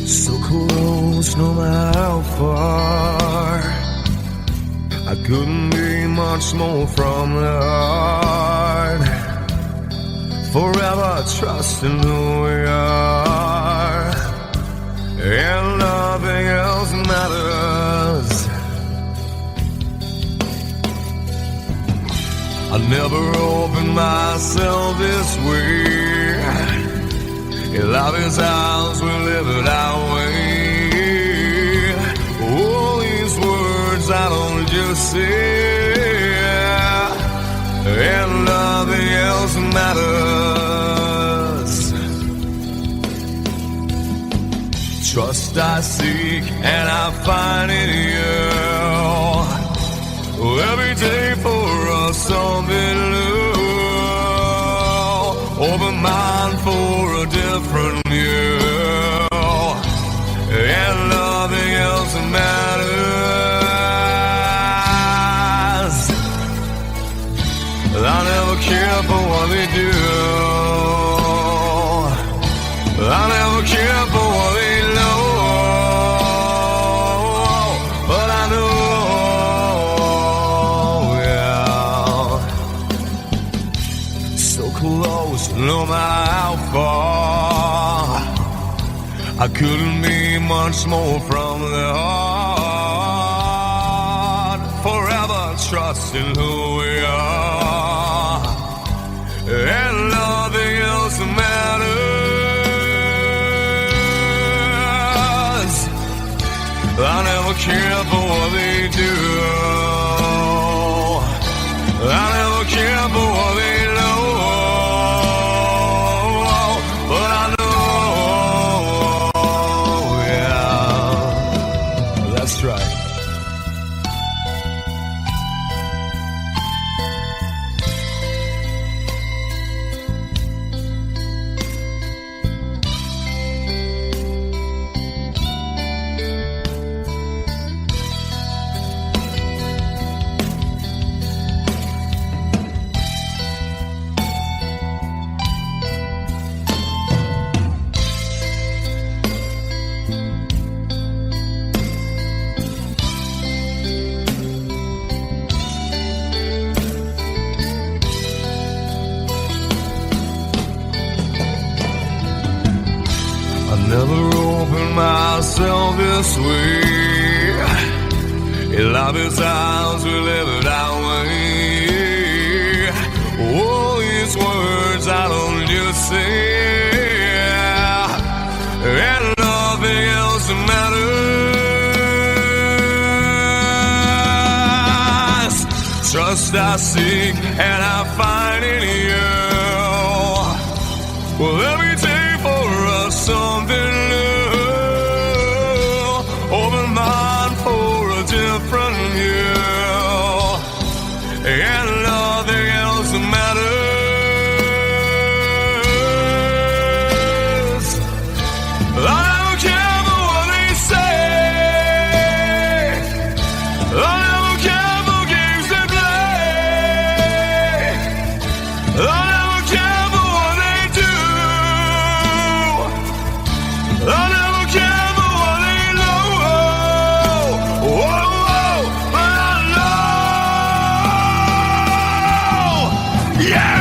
So close, no matter how far. I couldn't be much more from the heart. Forever trusting who we are, and nothing else matters. I never opened myself this way. In love is ours, we live it our way. All these words I don't just say, and nothing else matters. Trust I seek and I find in you. Every day for us something new. Open mind for a different view, and nothing else matters. I never care for what they do. I never care for what they know. But I know, yeah, so close, no matter how far. I couldn't be much more from the heart. Forever trusting who we are, and nothing else matters. I never care for what they do. I never care for what they know. But I know, yeah, that's right. Never opened myself this way. In love is ours, we live it our way. All these words I don't just say, and nothing else matters. Trust I seek and I find in you. Well, every day for us something new. Open mind for a different view, and nothing else matters. I don't care for what they say. I don't care for games they play. I never care for what they do. I never care for what they know. Whoa, but I know. Yeah!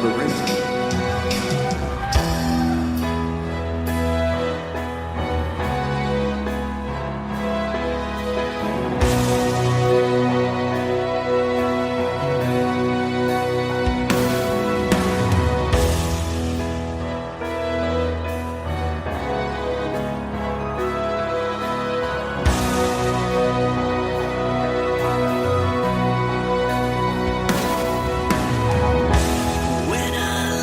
When I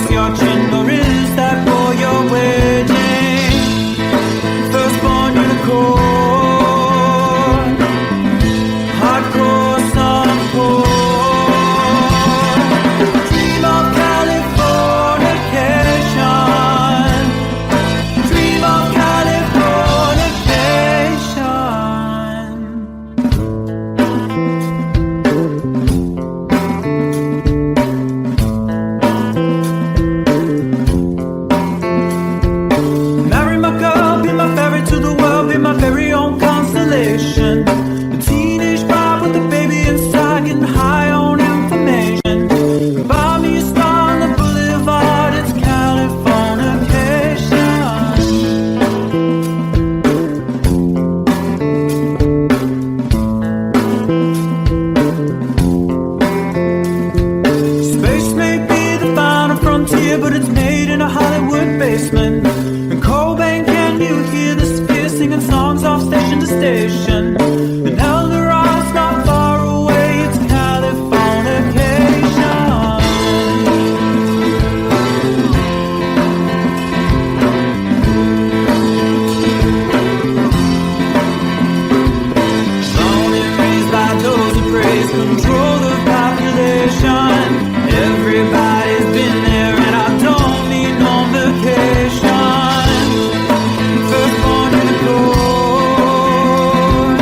kiss your chin, or is that for your wedding? Firstborn unicorn, hardcore some poor. Dream of Californication, dream of Californication. Marry my girl, be my ferry to the world, be my very own constellation. A teenage vibe with a baby inside, getting high on information. Buy me a star on the boulevard, it's Californication. Space may be the final frontier, but it's made in a Hollywood basement. And Cobain, can you hear the sphere singing songs off station to station? And Eldorad's not far away, it's Californication. Born and raised by those who praise control the population. Everybody's been there, and I don't need no vacation. Firstborn unicorn,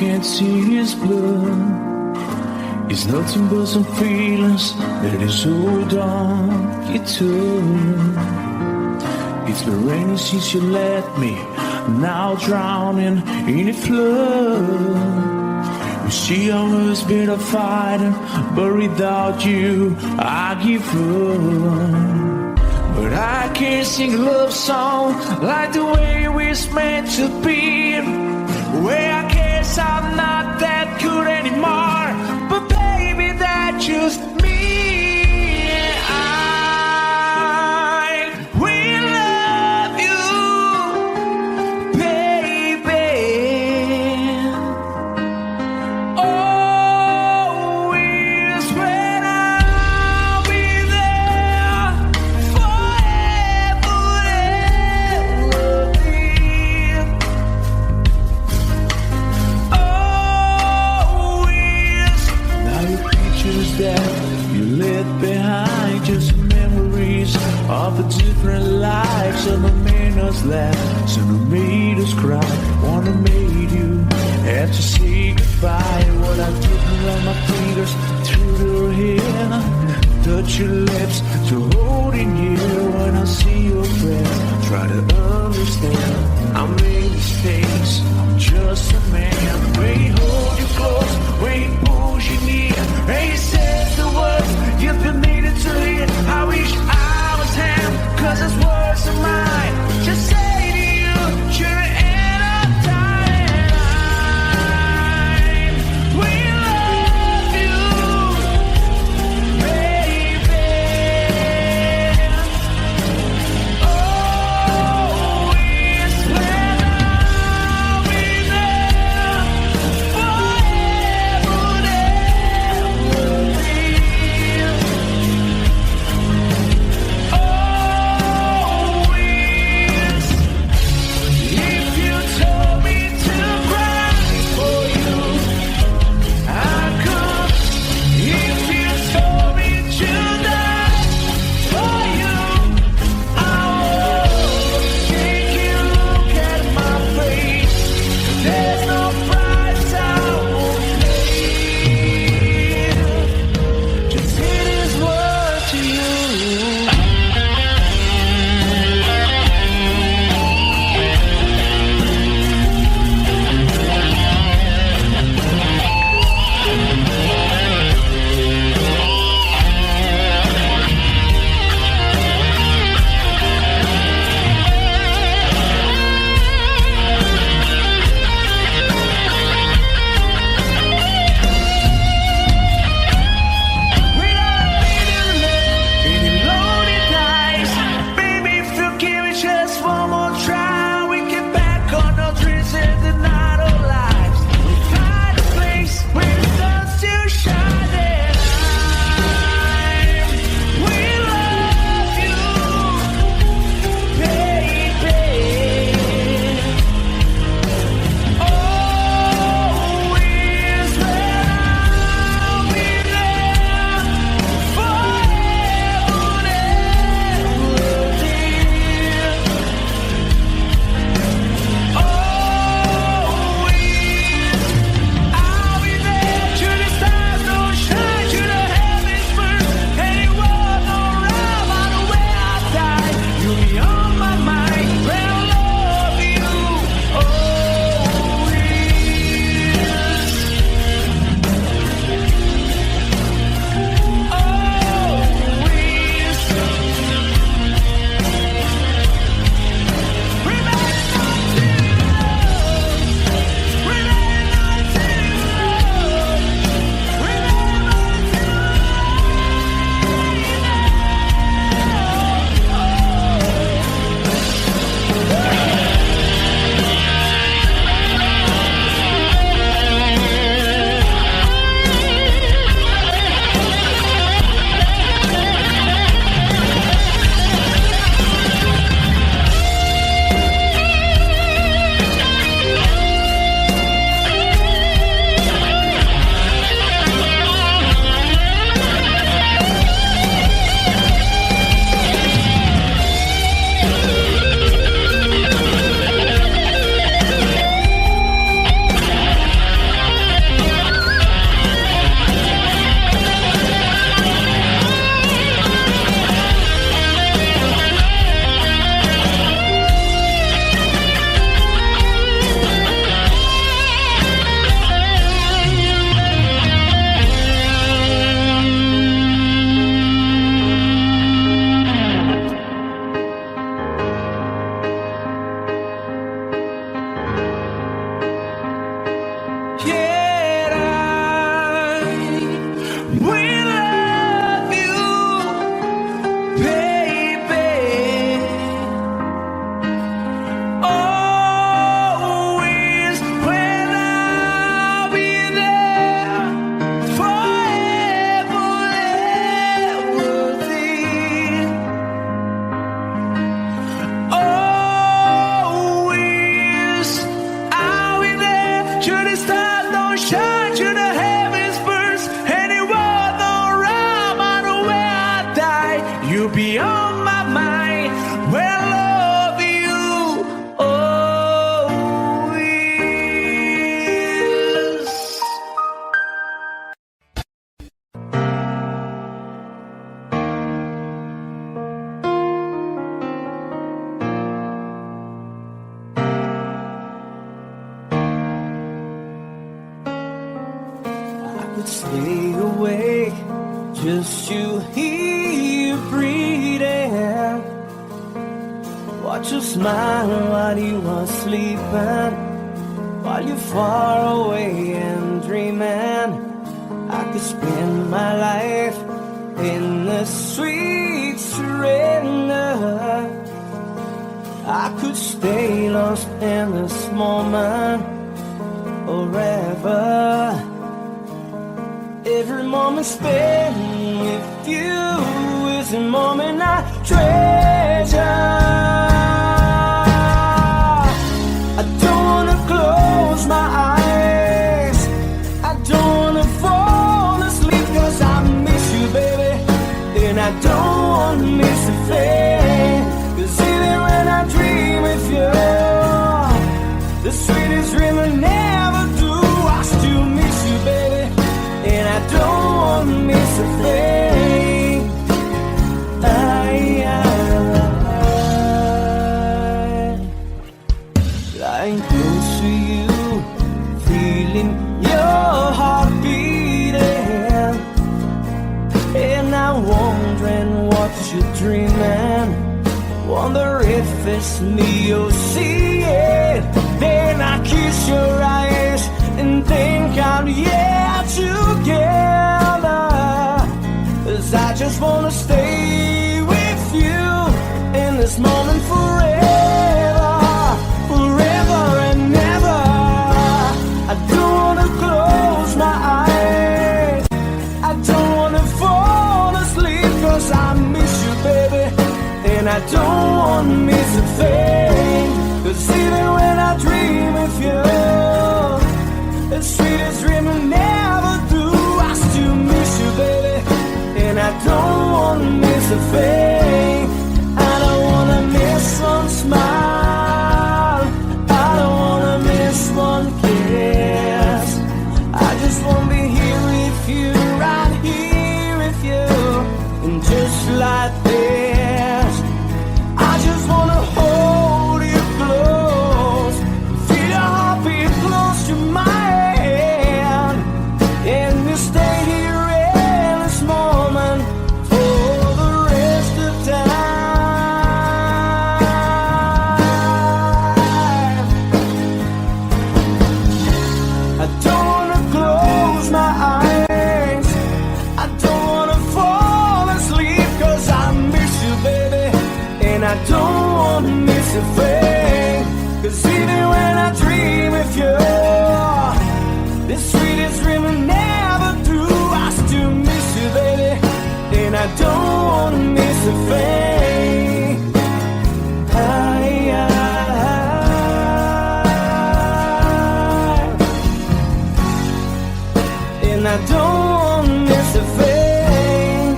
can't see his blood. It's nothing but some feelings that is hold on you took. It's been raining since you left me, now drowning in a flood. You see, I was better fighting, but without you, I give up. But I can't sing a love song like the way we're meant to be. Where I guess I'm not that good anymore, but baby, that's just me. I will love you, baby. Always when I'll be there forever and ever. Always. Now your pictures that you left behind, just memories of the different lives. Some have made us laugh, some have made us cry. One have made you have to say goodbye. What I did around my fingers through your hair, touch your lips to holding you. When I see your breath, try to understand. I made mistakes, I'm just a man. When he hold you close, when he pulls you near, and he says the words you've been needing to hear. I wish I was him, 'cause his words are mine. Just say to you, you're in a time. We love you, baby. Always when I'll be there could stay awake just to hear you breathing. Watch you smile while you are sleeping, while you're far away and dreaming. I could spend my life in the sweet surrender. I could stay lost in this moment forever. Every moment spent with you is a moment I treasure. I don't wanna close my eyes, I don't wanna fall asleep, 'cause I miss you, baby, and I don't wanna miss a thing. 'Cause even when I dream with you, the sweetest dream I never do, I still miss you, baby, and I don't wanna miss a thing. Lying close to you, feeling your heart beating, and I'm wondering what you're dreaming. Wonder if it's me you're seeing. Then I kiss your eyes and think I'm together. 'Cause I just wanna stay with you in this moment forever, forever and ever. I don't wanna close my eyes, I don't wanna fall asleep, 'cause I miss you, baby, and I don't wanna miss a thing. 'Cause even when I dream of you, the sweetest dream I never do, I still miss you, baby, and I don't wanna miss a thing. I don't wanna miss one smile, I don't wanna miss one kiss. I just wanna be here with you, right here with you, and just like this, I just wanna hold you close, feel your heartbeat close to mine, and you stay here in this moment for the rest of time. I don't wanna close my eyes, I don't wanna fall asleep, 'cause I miss you, baby, and I don't wanna miss a thing. 'Cause even when I dream of you, the sweetest dream I never do, I still miss you, baby, and I don't wanna miss a thing. And I don't wanna miss a thing.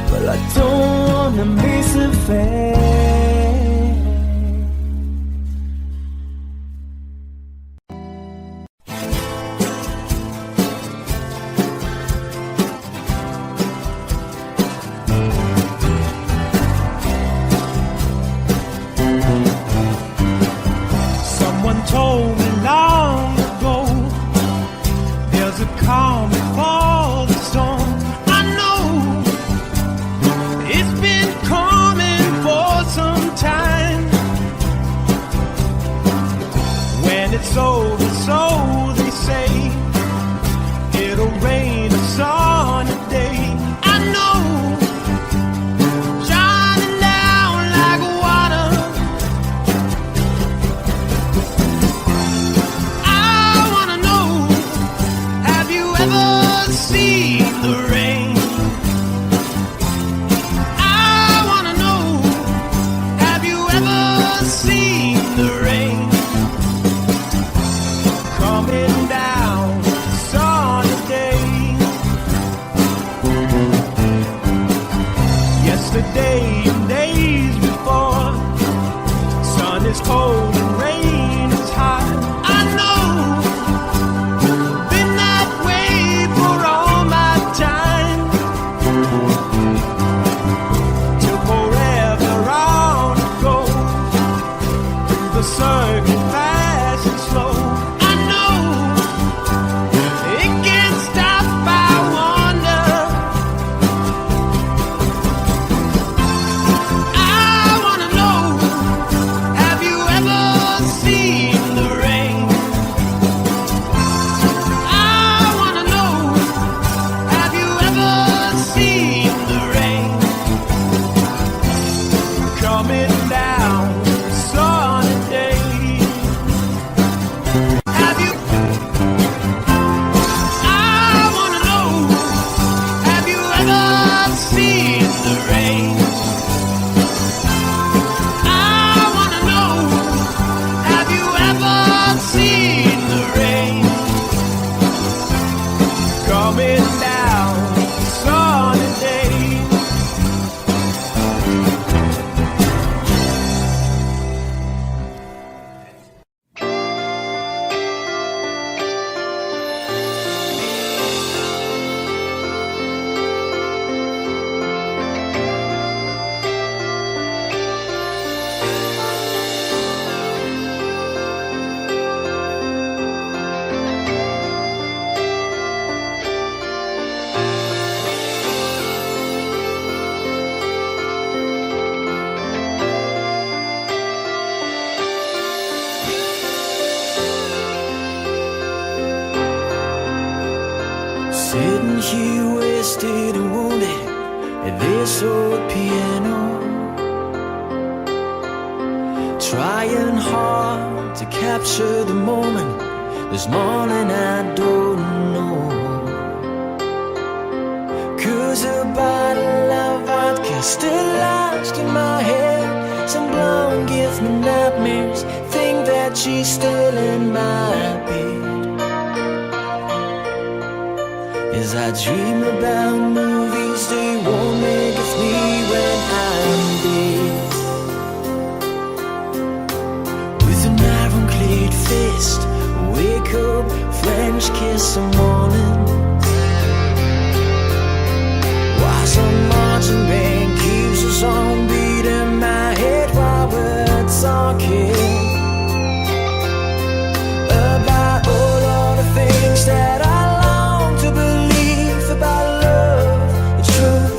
Well, I don't wanna miss a thing. Someone told me long ago, there's a calm before the storm. I know it's been coming for some time. When it's over, so they say, it'll rain a sunny day. I know, shining down like water. I wanna know, have you ever coming down a sunny day. Sitting here wasted and wounded at this old piano, trying hard to capture the moment. This morning I don't know, 'cause a bottle of vodka still lodged in my head. Some blonde gives me nightmares, think that she's still in my bed. As I dream about movies, they won't make of me when I'm dead. With an iron-clad fist, wake up, French kiss some morning. Why some marching band keeps us on beat in my head while we're talking about all of the things that I long to believe about love, the truth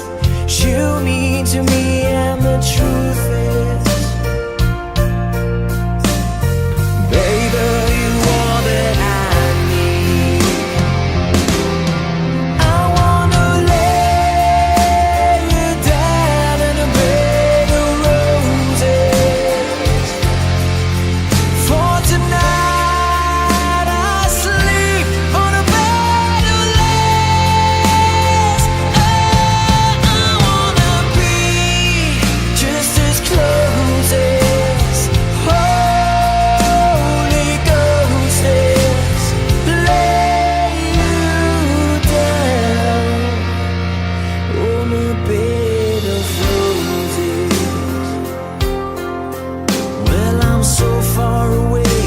you mean to me, and the truth is, baby, you are that I need. I wanna lay you down in a bed of roses. For tonight I sleep on a bed of lace. Oh, I wanna be just as close as Holy Ghost is. Lay you down on a bed of roses. Well, I'm so far away,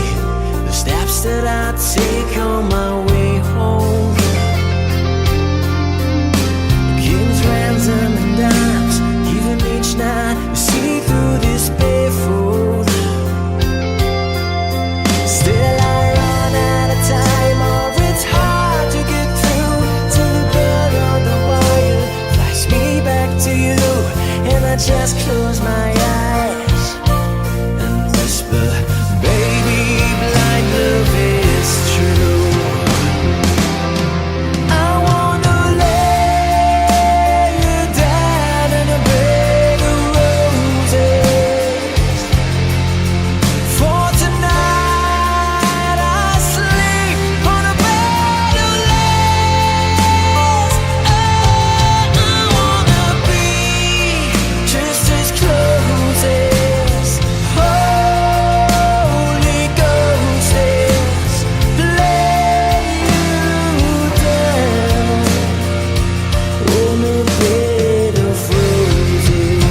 the steps that I take on my way home, kings, ransom, and dimes, even each night we see through this barefoot. Still I run out of time, or it's hard to get through to the bell on the wire flies me back to you, and I just close my eyes and whisper, baby, blind love is true. I wanna lay you down in a bed of roses. For tonight I sleep on a bed of lace. Oh, I wanna be just as close as Holy Ghost is. Lay you down on a bed of roses.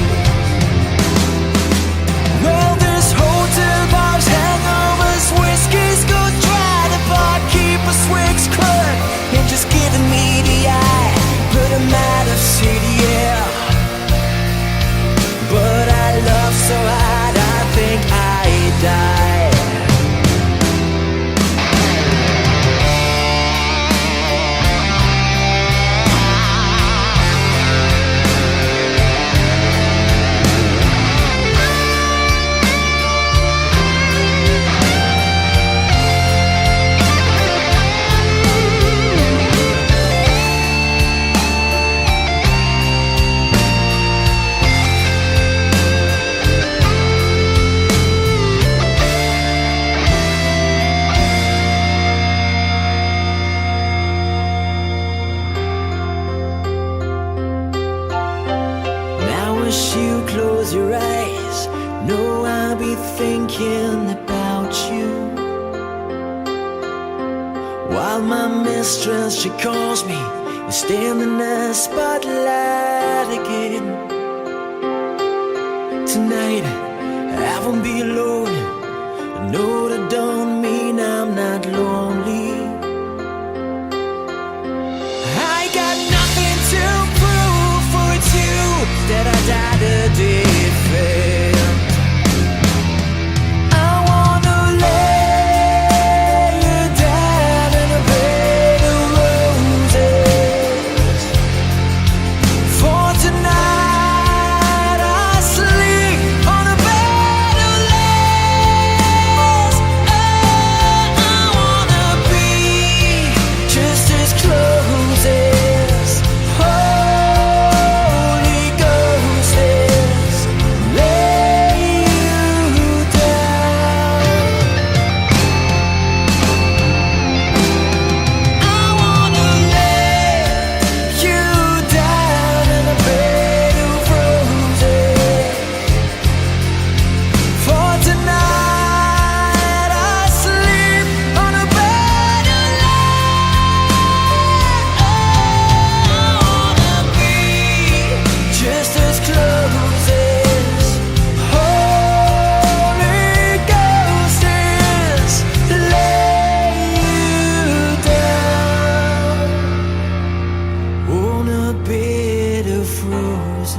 Well, this hotel bar's hangovers, whiskey's go dry. The barkeeper swigs clerk and just giving me the eye. But I'm out of city, yeah. But I love so hard, I think I die. Now as you close your eyes, know I'll be thinking about you while call my mistress, she calls me and stand in the spotlight again. Tonight I won't be alone. I know that don't mean I'm not lonely. I got nothing to prove, for it's you that I died a defend. I wanna lay you down in a bed of roses. For tonight I sleep on a bed of lace. Oh, I wanna be just as close as Holy Ghost is. Lay you down. I wanna lay you down in a bed of roses. For tonight I sleep on a bed of lace. I wanna be just as close as Holy Ghost is. Lay you down on a bed of roses.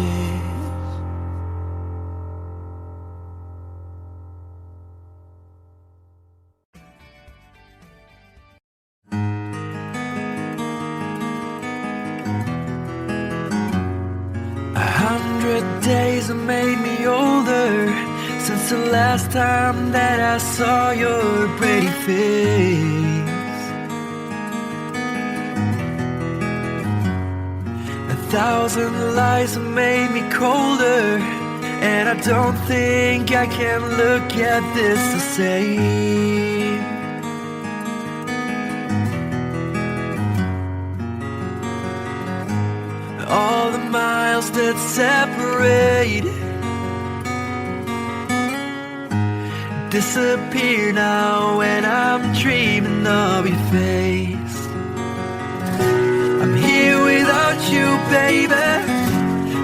A 100 days have made me older since the last time that I saw your pretty face. 1,000 lies have made me colder, and I don't think I can look at this the same. All the miles that separate disappear now when I'm dreaming of your face. I'm here without you, baby,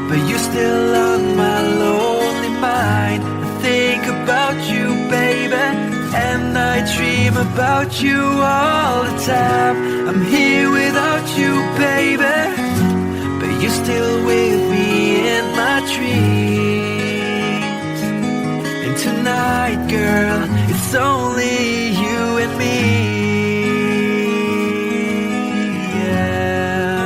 but you're still on my lonely mind. I think about you, baby, and I dream about you all the time. I'm here without you, baby, but you're still with me in my dreams. And tonight, girl, it's only you and me. Yeah.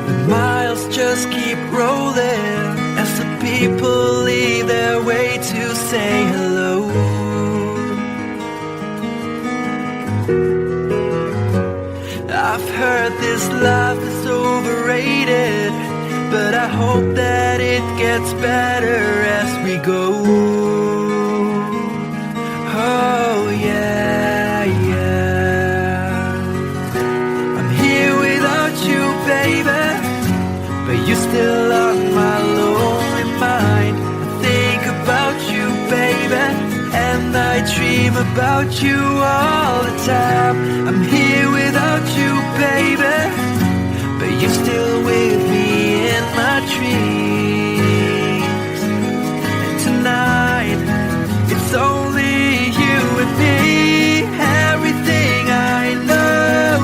The miles just keep rolling as the people leave their way to say hello. I've heard this life is overrated, but I hope that it gets better as we go. Oh yeah, yeah. I'm here without you, baby, but you're still on my lonely mind. I think about you, baby, and I dream about you all the time. I'm here without you, baby, but you're still with me in my dreams. And tonight, it's only you and me. Everything I know,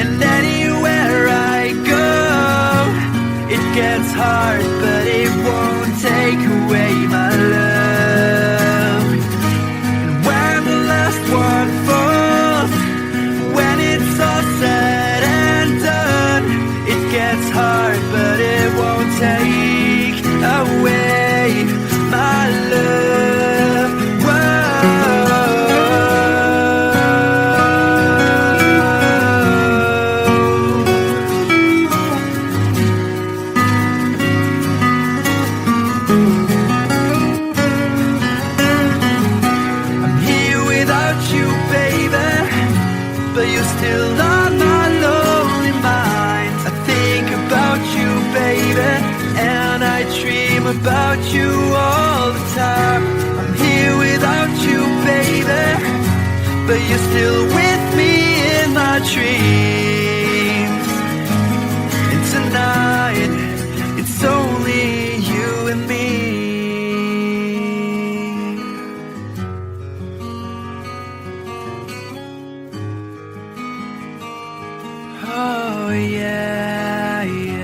and anywhere I go, it gets hard, but it won't take away my love. And when the last one falls, when it's all said and done, it gets hard, but it won't take but you're still with me in my dreams. And tonight, it's only you and me. Oh yeah, yeah.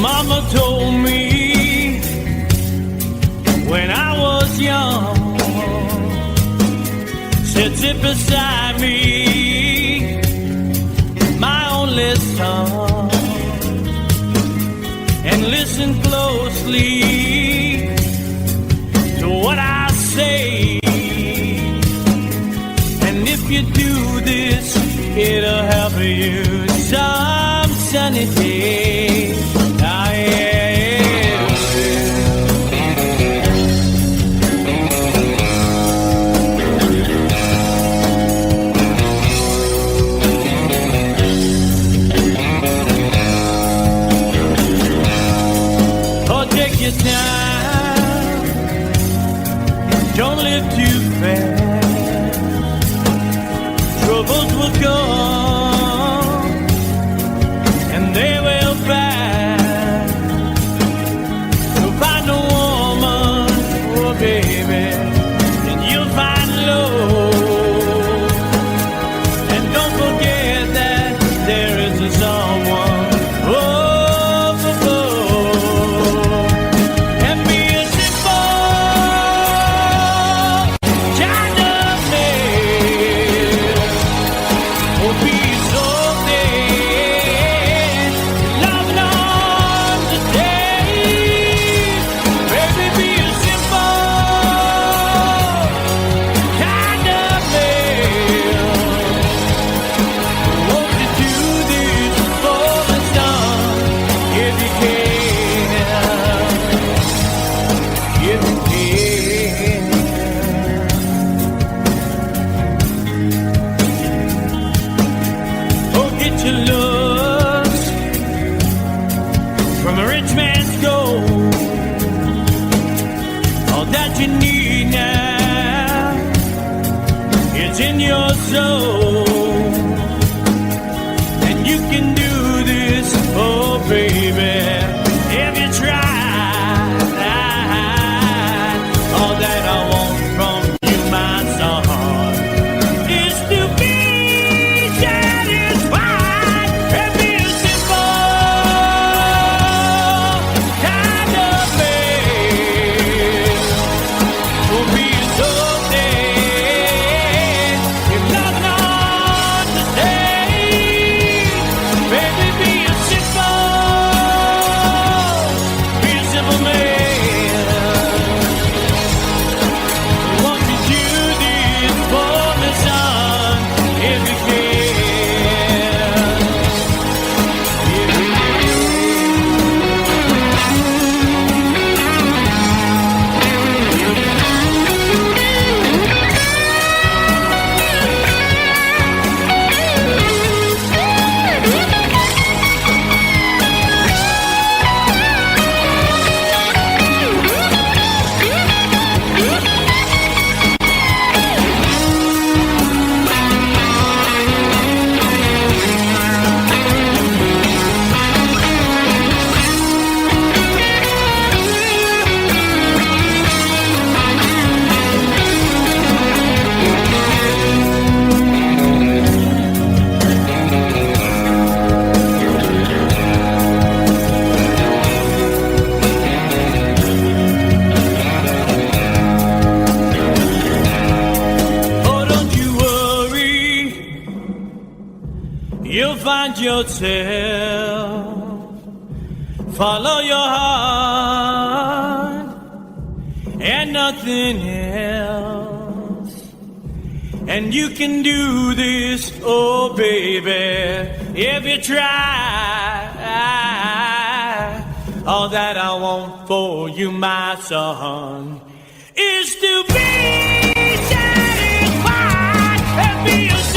Mama told me when I was young, said sit beside me, my only son, and listen closely to what I say. And if you do this, it'll help you some sunny day. Time. Don't live too fast. Troubles will come and they will pass. So find a woman, oh baby, and you'll find love. And don't forget that there is a someone. You need now, it's in your soul, and you can do this, oh baby, if you try. All that I want from you, my son, is to be satisfied and be a simple kind of man. Will be so dead if not today. Baby, be a simple yourself. Follow your heart and nothing else. And you can do this, oh baby, if you try. All that I want for you, my son, is to be satisfied and be a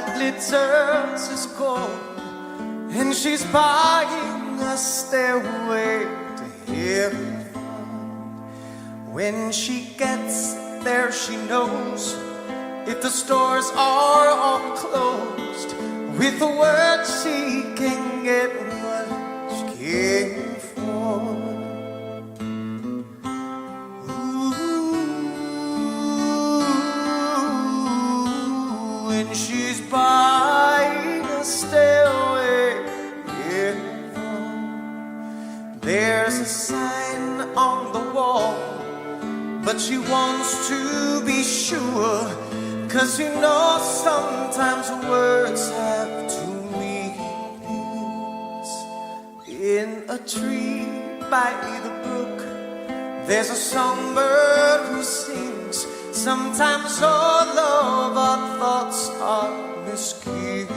that glitters is gold, and she's buying a stairway to heaven. When she gets there, she knows if the stores are all closed, with the word she can get what she came for. Ooh, when she's buying a stairway in heaven, there's a sign on the wall, but she wants to be sure, 'cause you know sometimes words have two meanings. In a tree by the brook, there's a songbird who sings. Sometimes all of our thoughts are misgiven.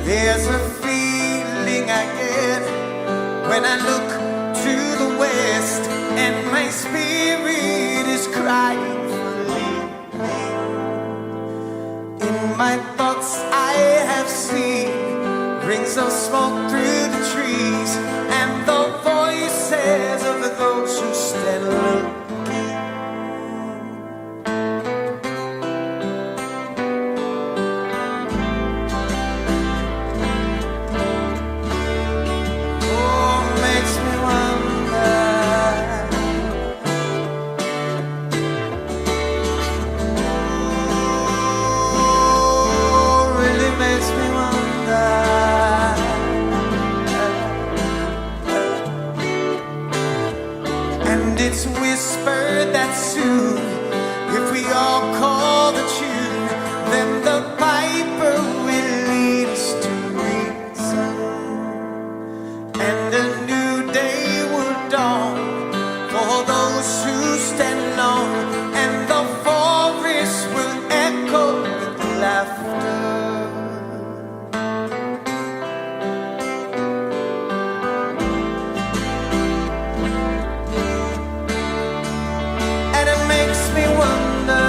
There's a feeling I get when I look to the west, and my spirit is crying for leaving. In my thoughts I have seen rings of smoke through the trees, and the voices of those who stand looking. It's whispered that soon, if we all call the tune, then the piper will lead us to reason, and a new day will dawn for those who stand alone, and the forest will echo with laughter. Makes me wonder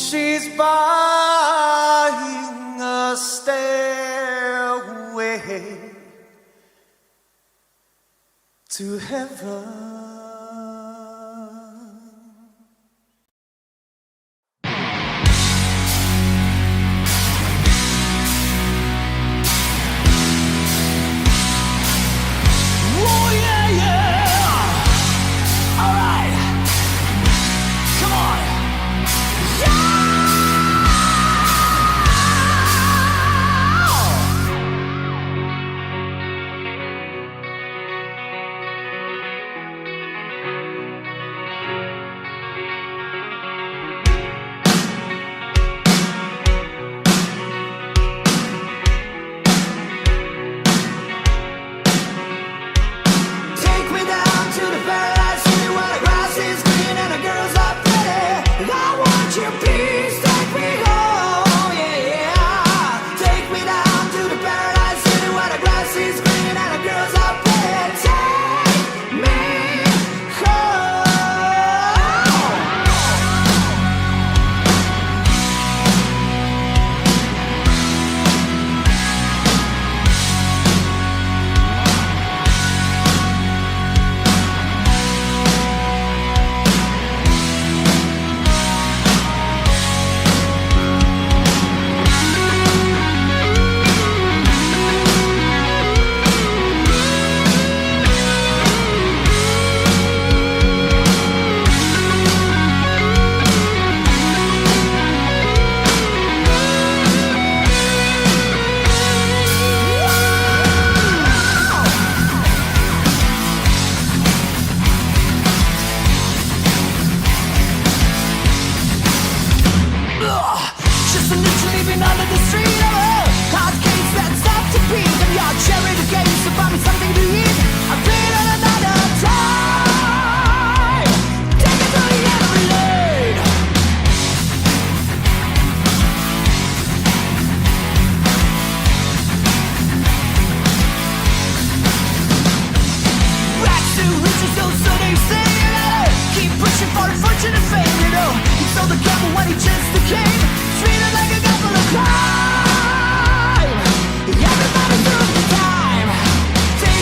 she's buying a stairway to heaven. Everybody through the time. Take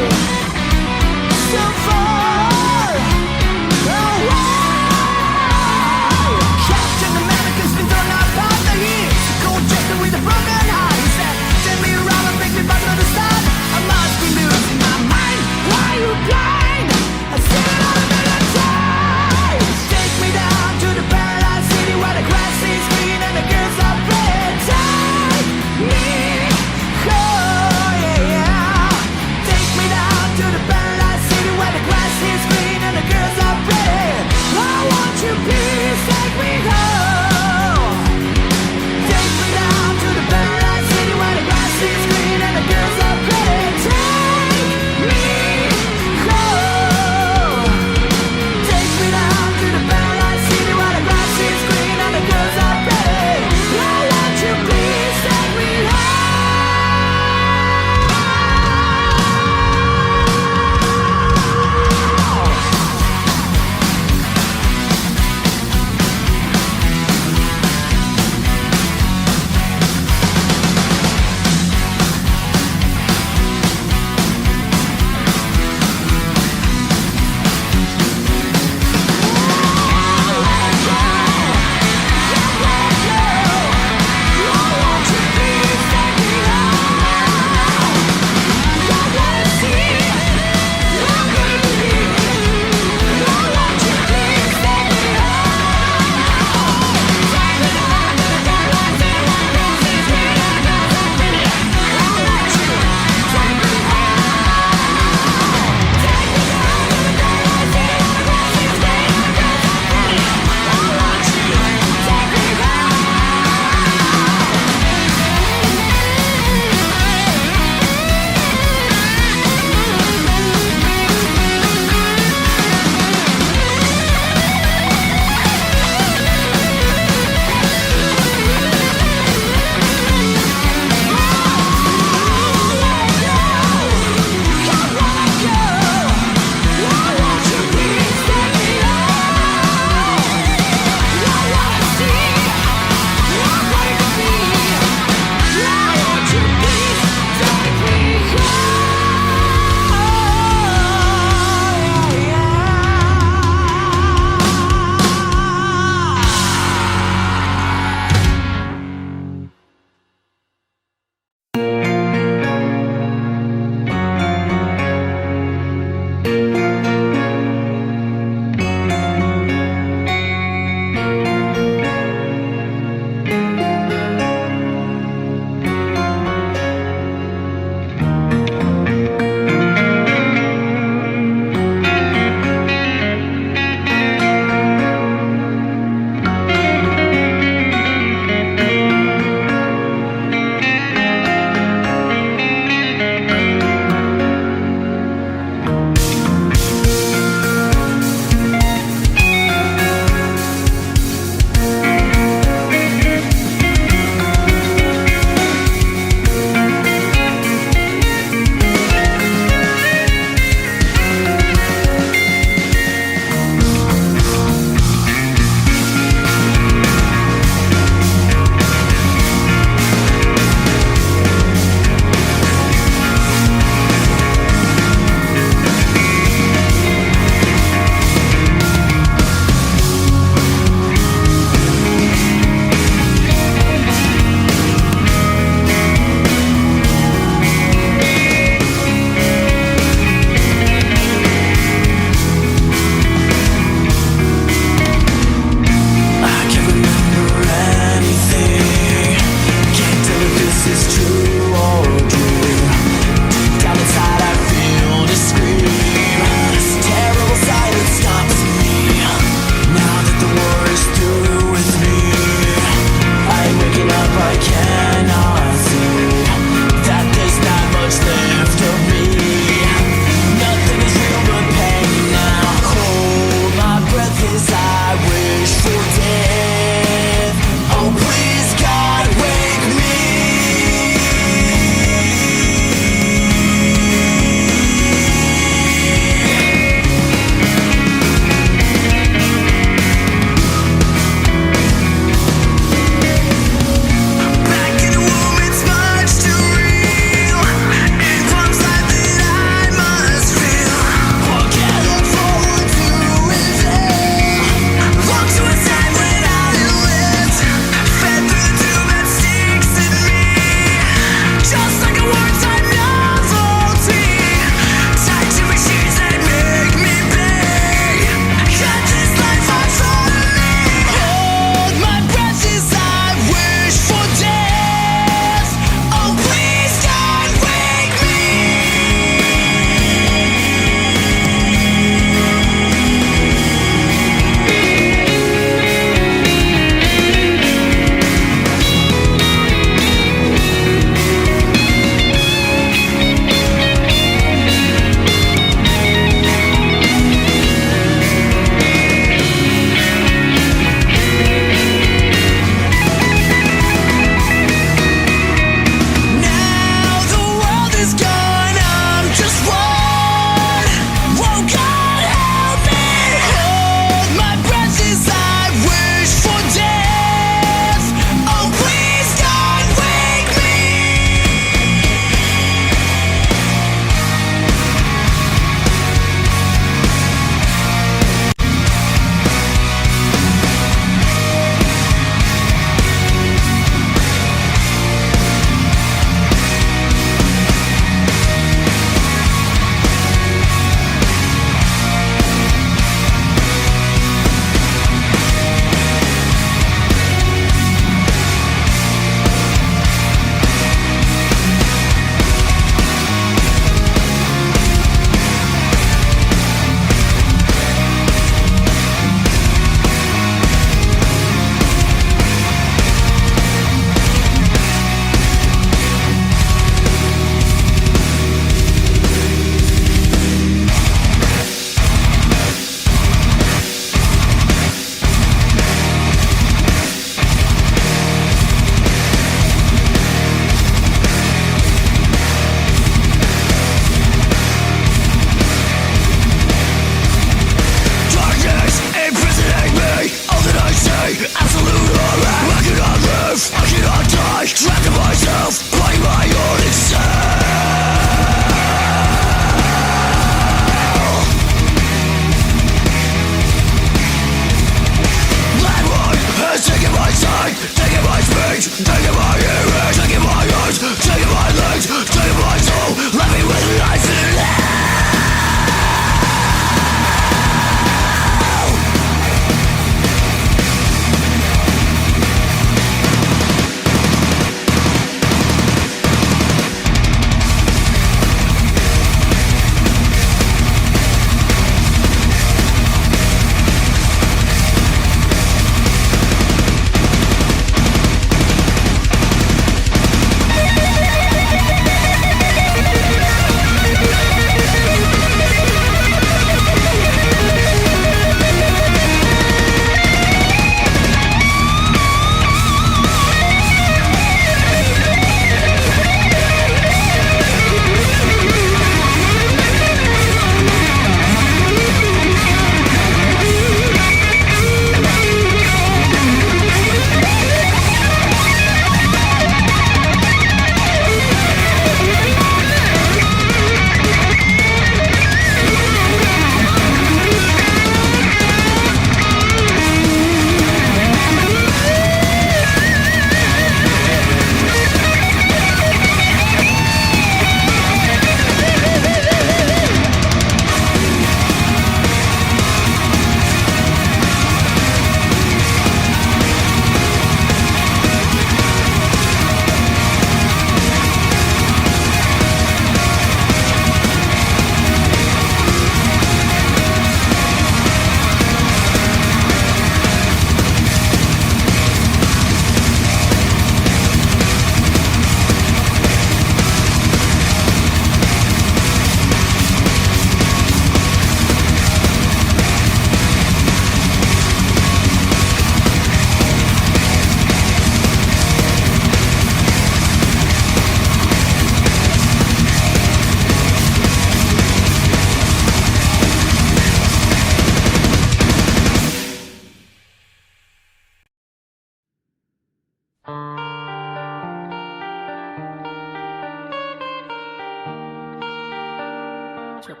จบ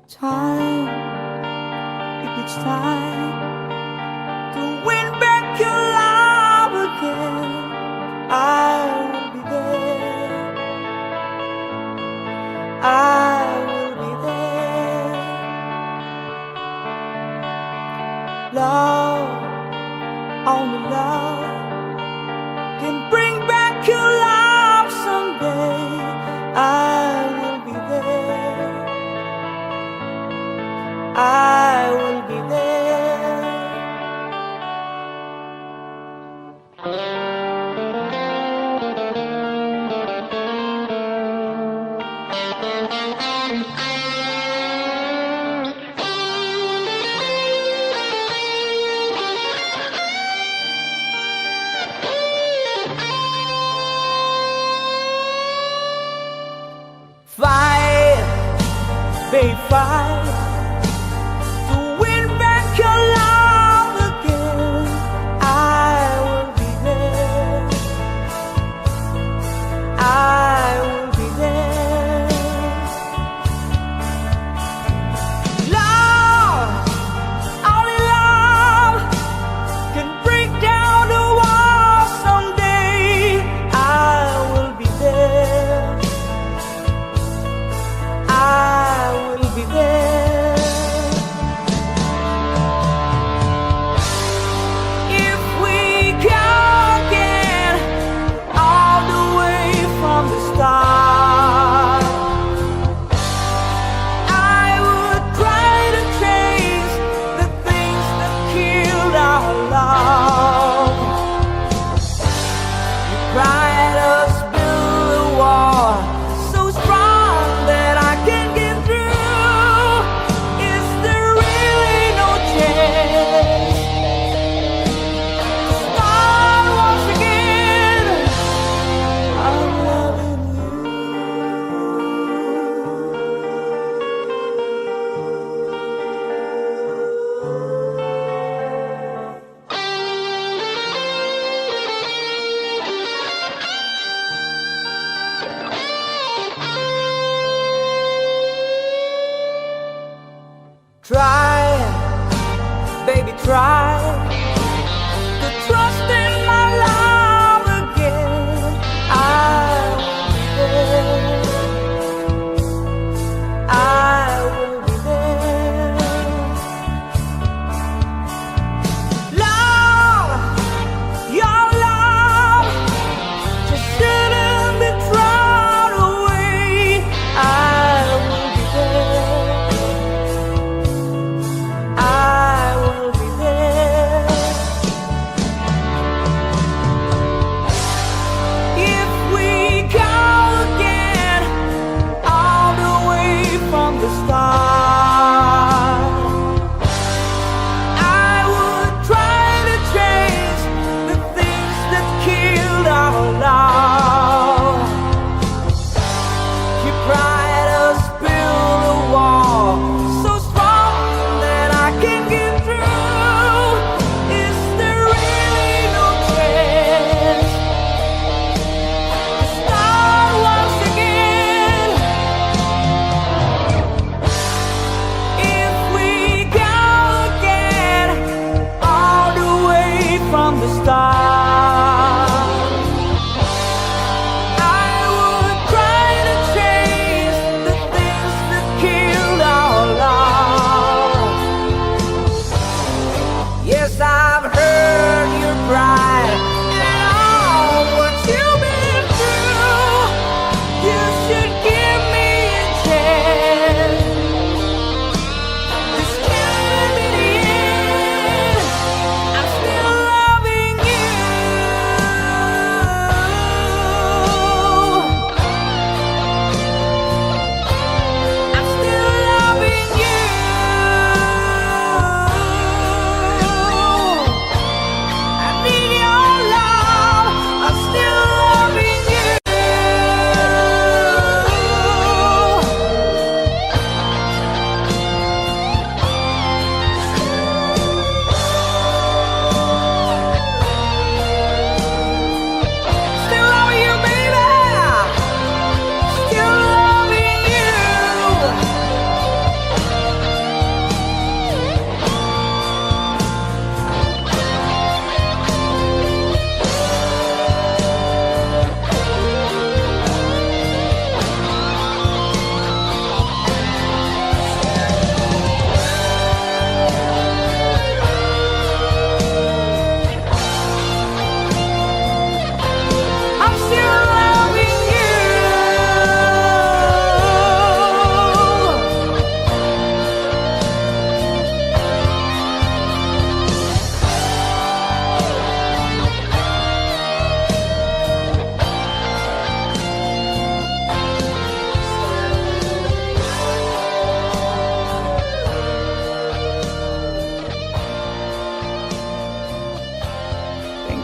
Time, if it's time to win back your love again, I will be there. I will be there. Love, only love can bring back your love someday. I will be there. I will be there. Fight, babe, fight.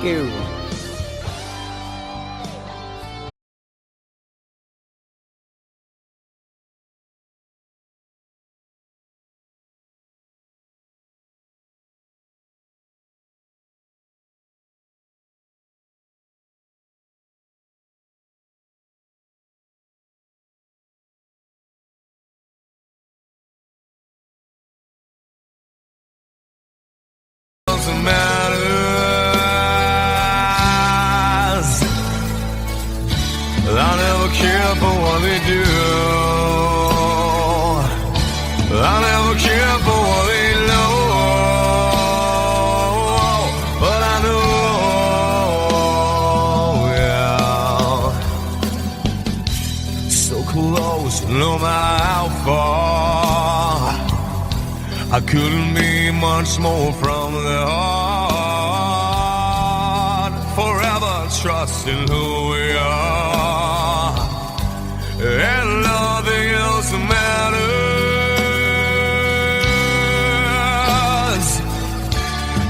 Thank you. Doesn't matters. I never care for what they do. I never care for what they know. But I know, yeah. So close, no matter how far. I couldn't be much more from the heart. Forever trusting who we are, and nothing else matters.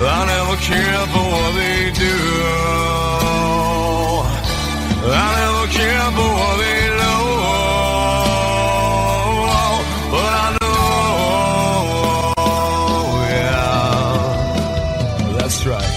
I never care for what they do. I never care for what they know. But I know, that's right.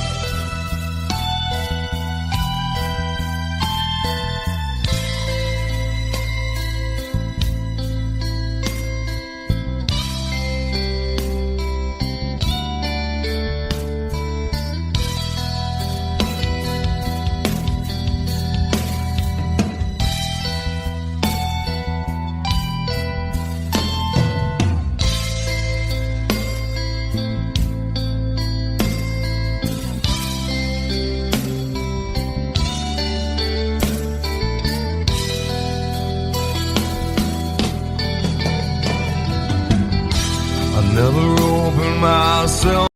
I never opened myself.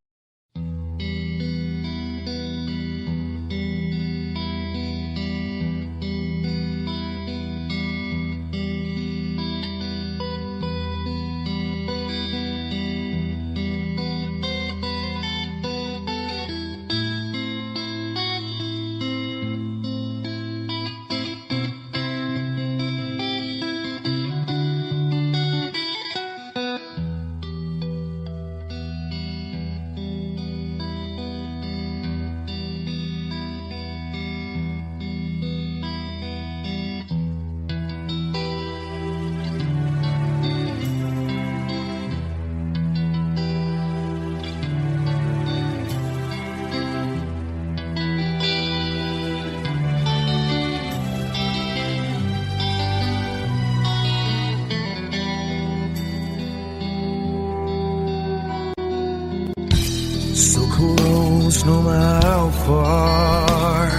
So close, no matter how far.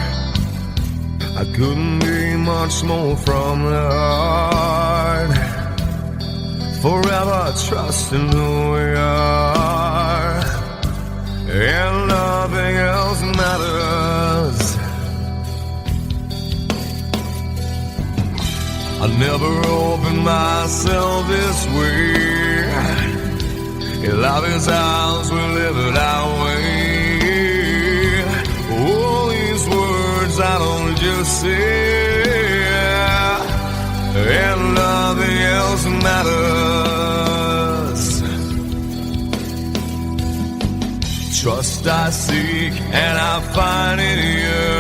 I couldn't be much more from the heart. Forever trusting who we are, and nothing else matters. I never opened myself this way. Life is ours, we live it our way. All these words I don't just say, and nothing else matters. Trust I seek and I find in you.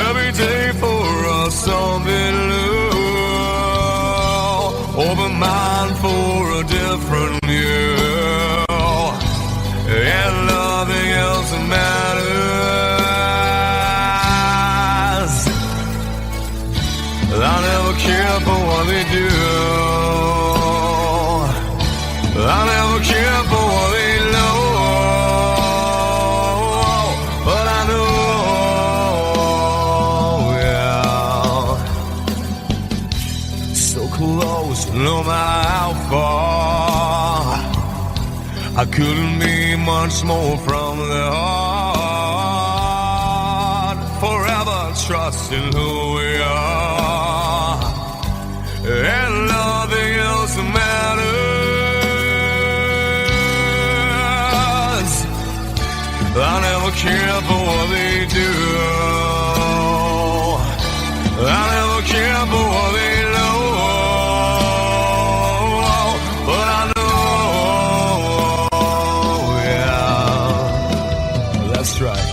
Every day for us something new. Open mind for a different view, and nothing else matters. I never care for what they do. I never care for what they know. But I know, yeah. So close, no matter how far. I couldn't be much more from the heart. Forever trusting who we are, and nothing else matters. I never never care for what they do. I never care for what they know. But I know, yeah, that's right.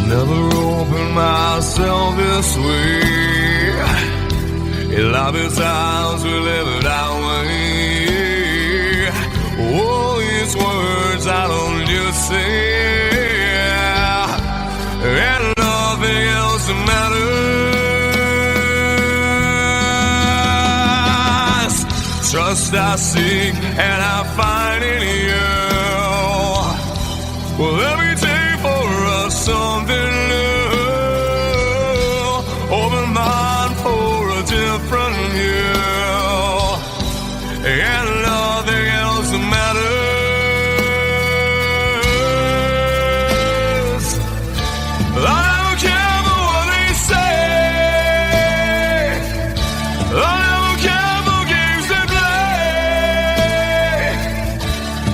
Never opened myself this way. In life is ours, we live it our way. All these words I don't just say, and nothing else matters. Trust I seek and I find in you. Well, every day for us something new. Open mind for a different view, and nothing else matters. I don't care for what they say. I don't care for games they play.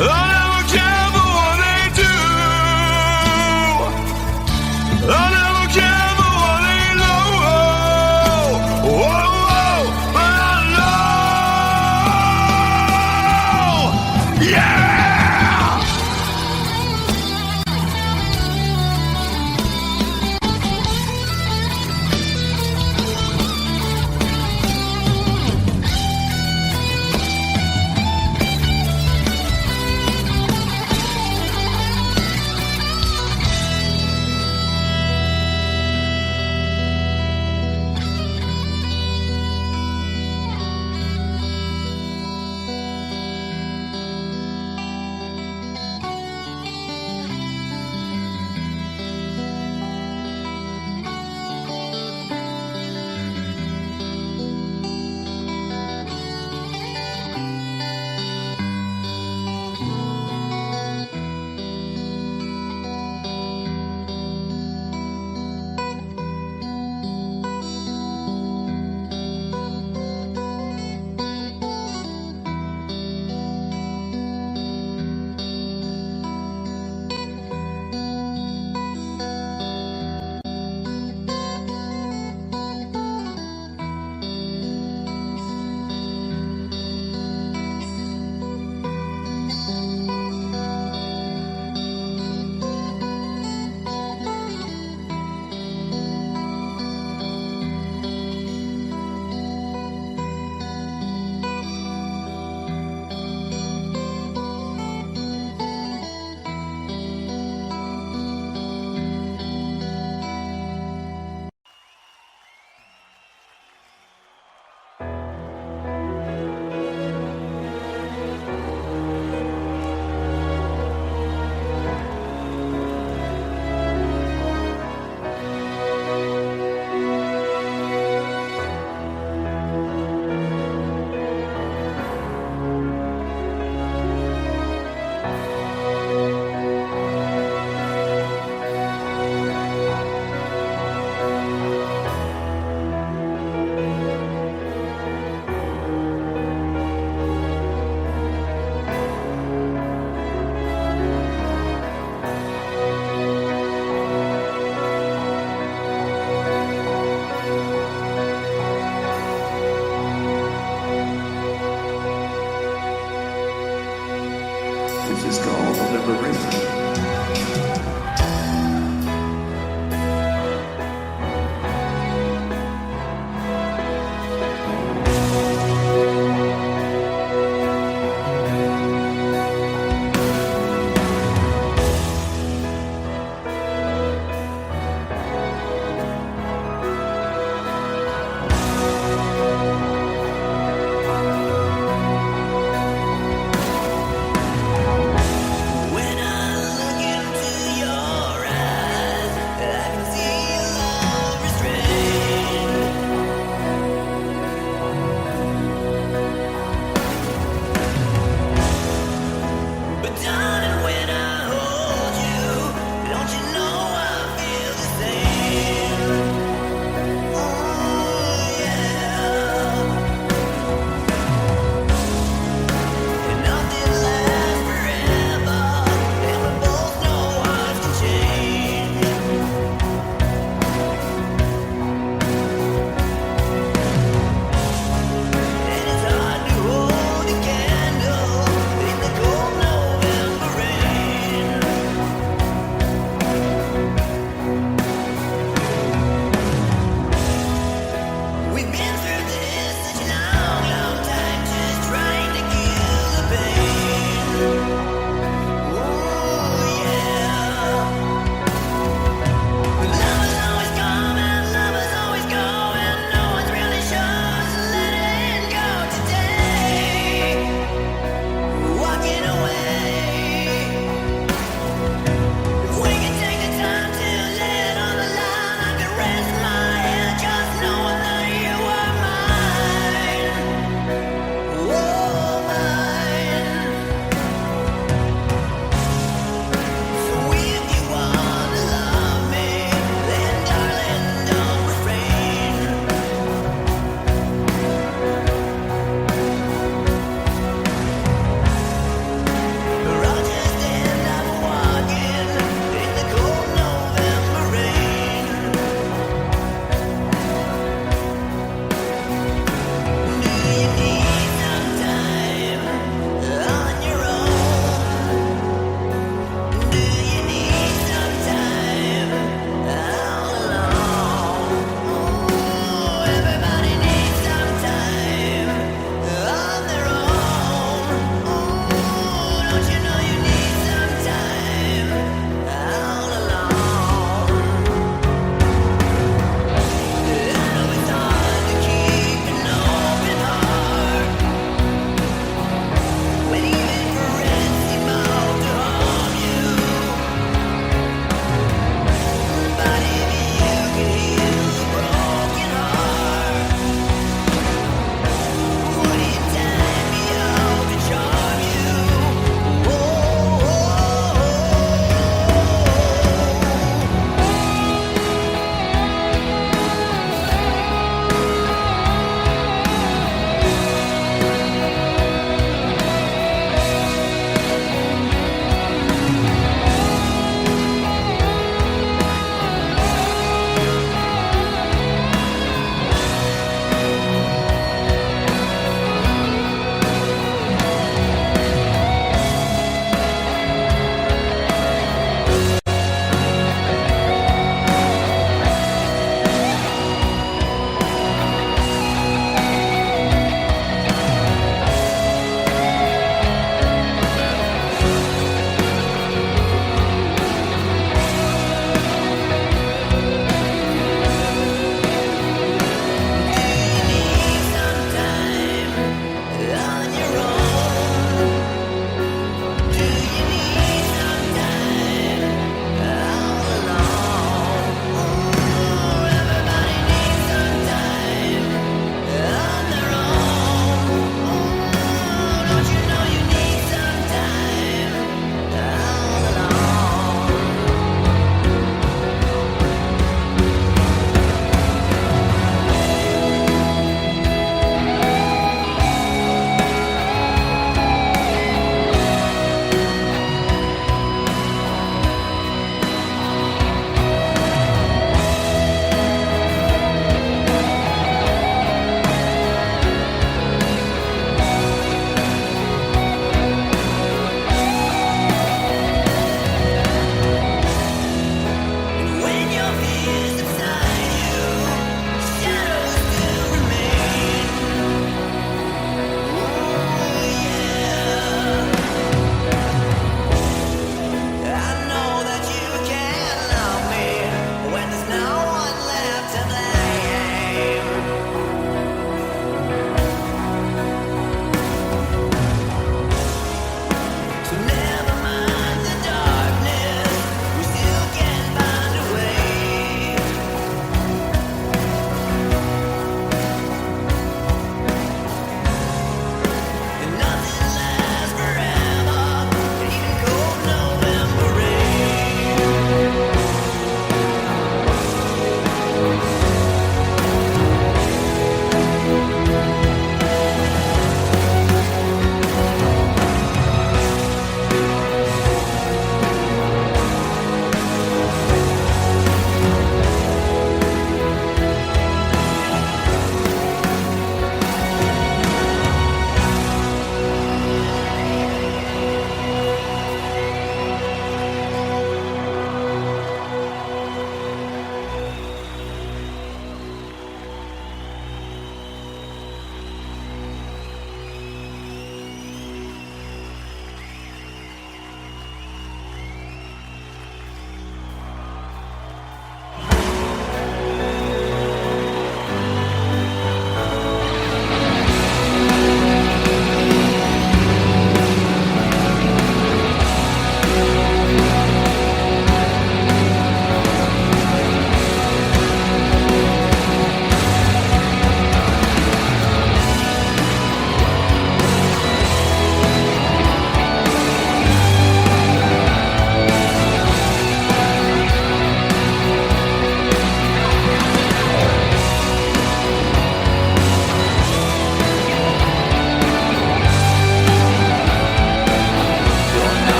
I don't care for what they do. I never care for what they know. Whoa, but I know. Yeah!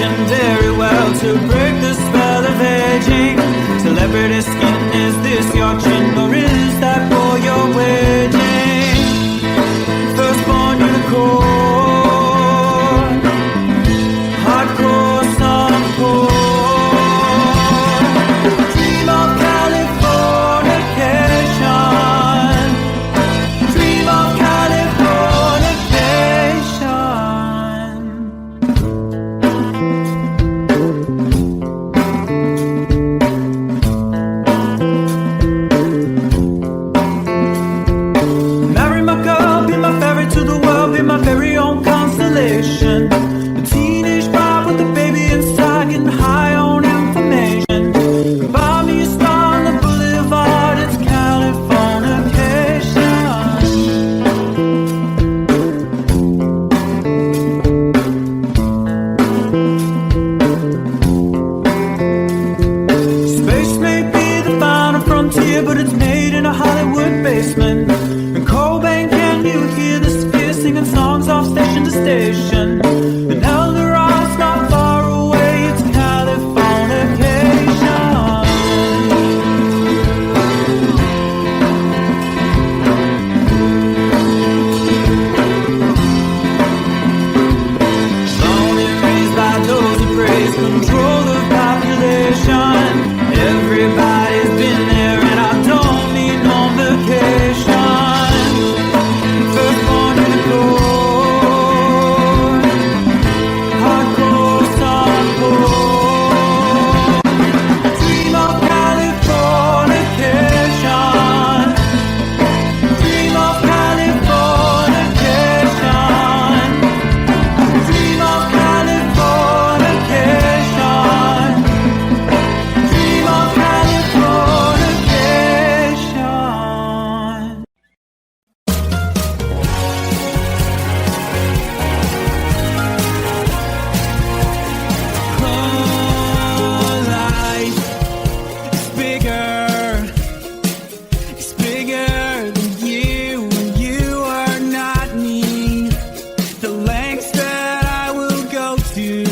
wishing very well to break the spell of aging. Celebrity skin, is this your chin or is that for your waging? Firstborn unicorn, hardcore suncore. Dream of Californication, dream of Californication. Marry my girl, be my ferry to the world, be my very own constellation. A teenage bride with a baby inside, getting high on information. Buy me a star on the boulevard, it's Californication. Space may be the final frontier, but it's made in a Hollywood basement. In Cobain, can you hear the sphere singing songs off station to station? And Eldorad's not far away, it's Californication. Born and raised by those who praise control the population. Everybody's been there and I don't need no vacation. Firstborn unicorn, hardcore suncore. Dream of Californication, dream of Californication, dream of Californication, dream of Californication. Life is bigger. It's bigger than you, and you are not me. The lengths that I will go to,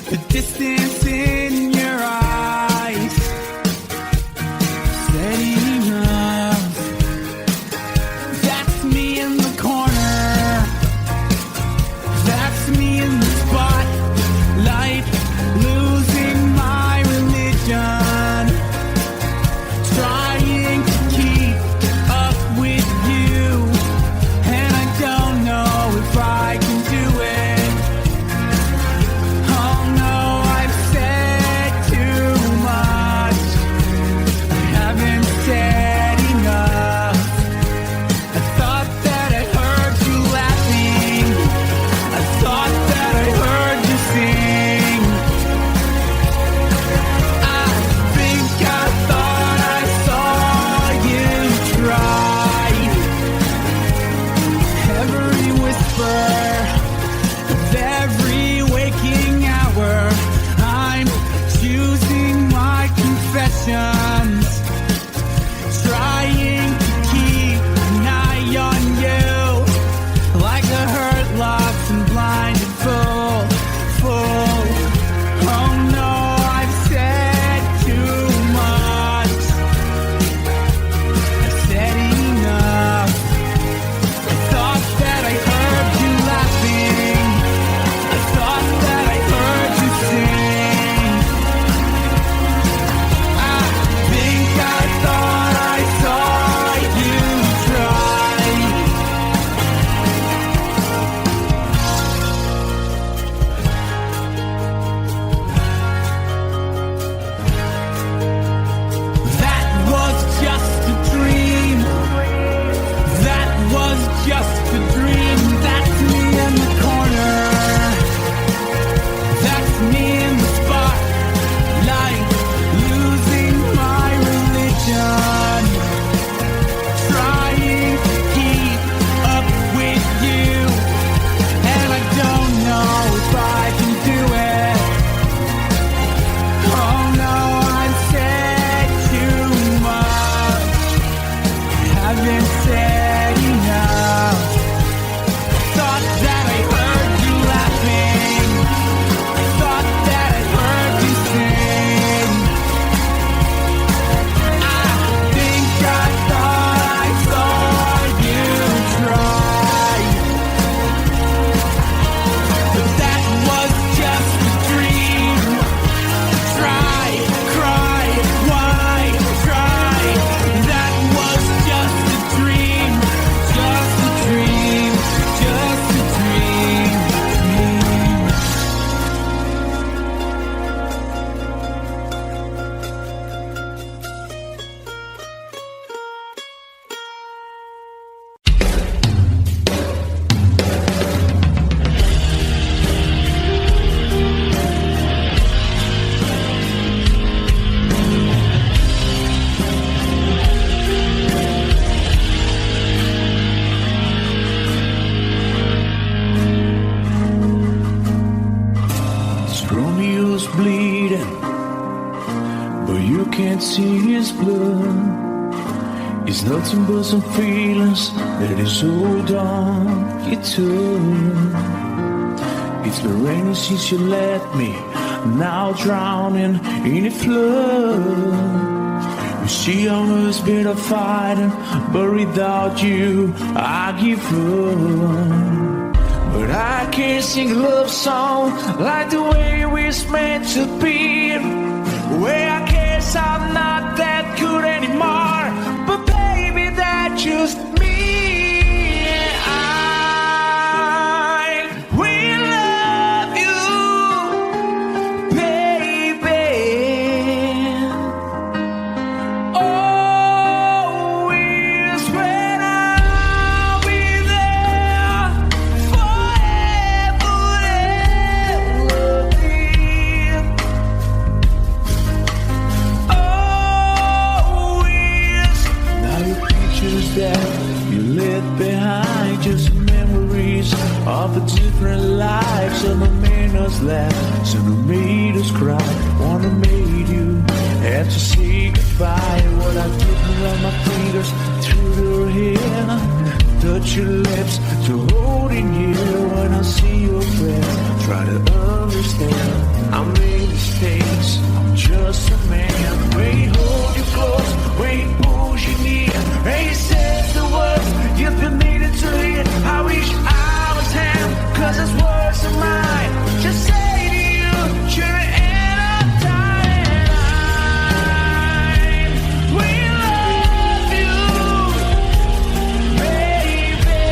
the distance in your eyes, setting up. That's me in the corner. That's me in the spotlight, losing my religion, trying to keep up with you, and I don't know if I can do it. Oh no, I've said too much. I haven't said enough. I thought that I heard you laughing. I thought that I heard you sing. I think I thought I saw you try. Every whisper of every waking hour, I'm choosing my confessions, trying to keep an eye on you, like a hurt, lost and blinded fool. Oh no, I've said too much. I've said enough. I thought that I heard you laugh. bleeding, but you can't see his blood. It's nothing but some feelings that is hold on you to. It's been raining since you left me, now drowning in a flood. You see I was been a fighting, but without you I give up. But I can't sing a love song like the way we're meant to be. Where I guess I'm not that good anymore, but baby, that's just me. I will love you, baby. Always when I'll be there forever and ever. Always. Now your pictures that you left behind, just memories of the different lives. Some have made us laugh, some have made us cry. One have made you have to say goodbye. What I did run my fingers through your hair, touch your lips to holding you. When I see your face, try to understand. I made mistakes, I'm just a man. When he hold you close, when he pulls you near, and he says the words you've been needing to hear. I wish I was him, 'cause his words are mine. Just say to you, you're an time. We love you, baby.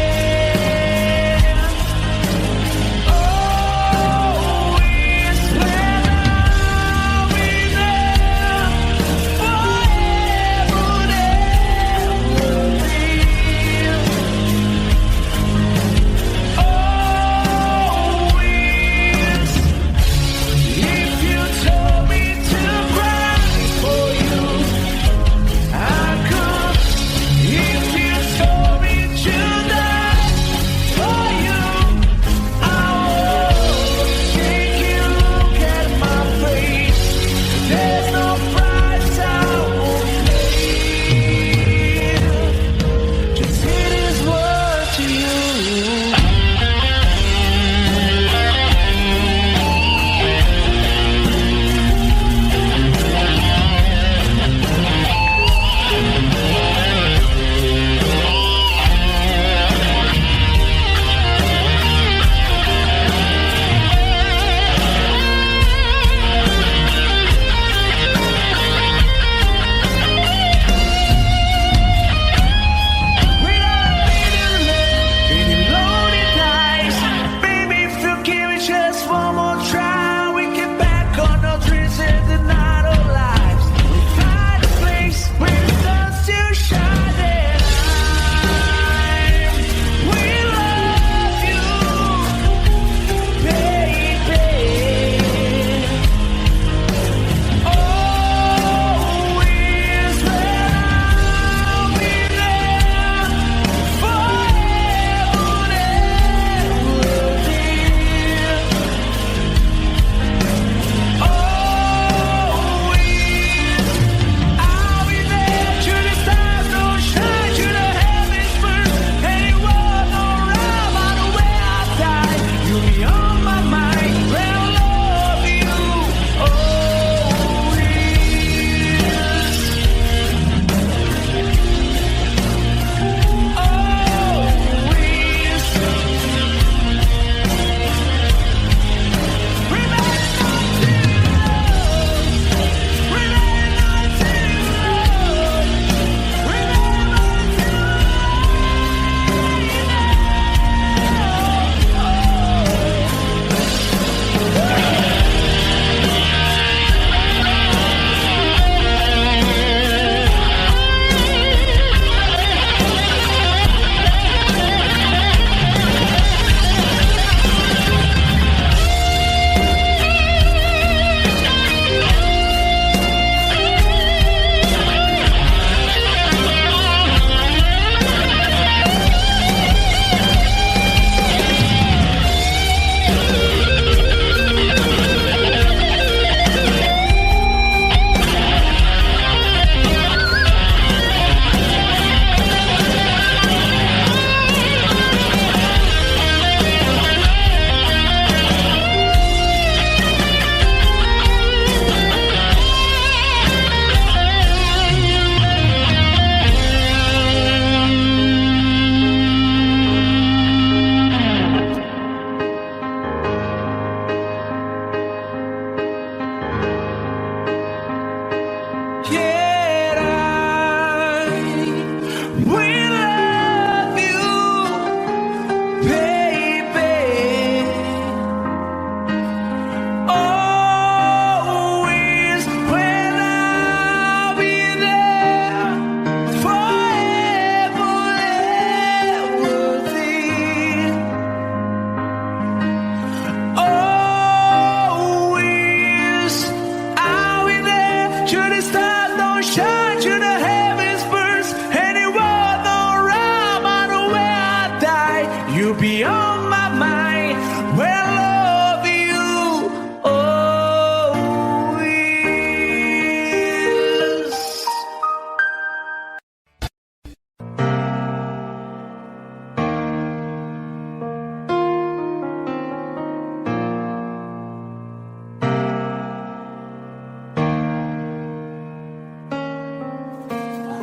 be on my mind. Well, love you always.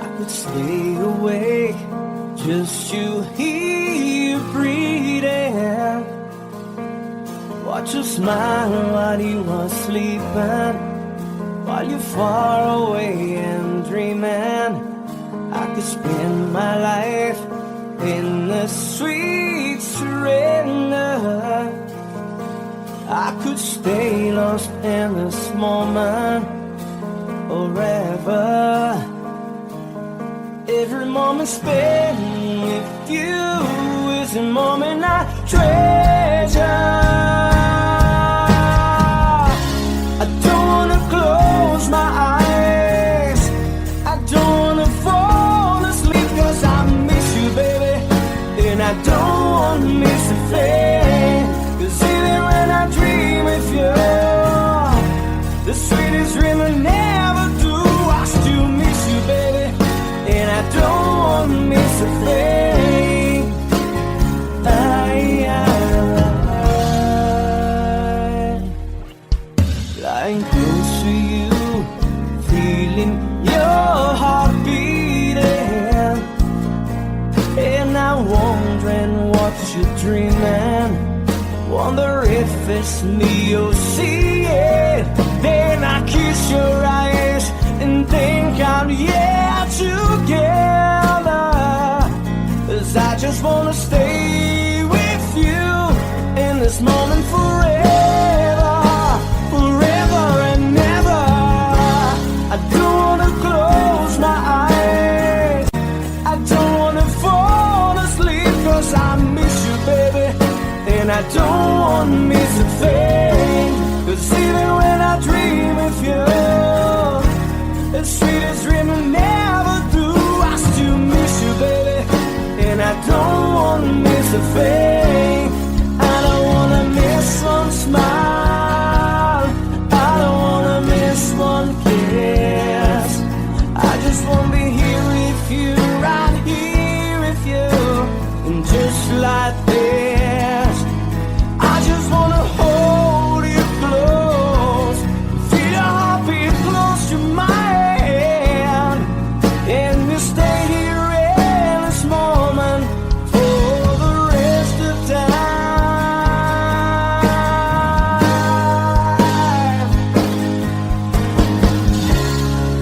I could stay awake just to hear you breathing. Watch you smile while you are sleeping, while you're far away and dreaming. I could spend my life in the sweet surrender. I could stay lost in this moment forever. Every moment spent with you is a moment I treasure. I don't wanna close my eyes, I don't wanna fall asleep, 'cause I miss you, baby, and I don't wanna miss a thing. 'Cause even when I dream of you, the sweetest dream I never do, I still miss you, baby, and I don't want to miss a thing. Lying close to you, feeling your heart beating, and I'm wondering what you're dreaming. Wonder if it's me you're seeing. Then I kiss your eyes and think I'm together. 'Cause I just wanna stay with you in this moment forever, forever and ever. I don't wanna close my eyes, I don't wanna fall asleep, 'cause I miss you, baby, and I don't wanna miss a thing. 'Cause even when I dream of you, the sweetest dream I never do, I still miss you, baby, and I don't wanna miss a thing. I don't wanna miss one smile, I don't wanna miss one kiss. I just wanna be here with you, right here with you, and just like this, I just wanna hold you close, feel your heartbeat close to mine, and we stay here in this moment for the rest of time.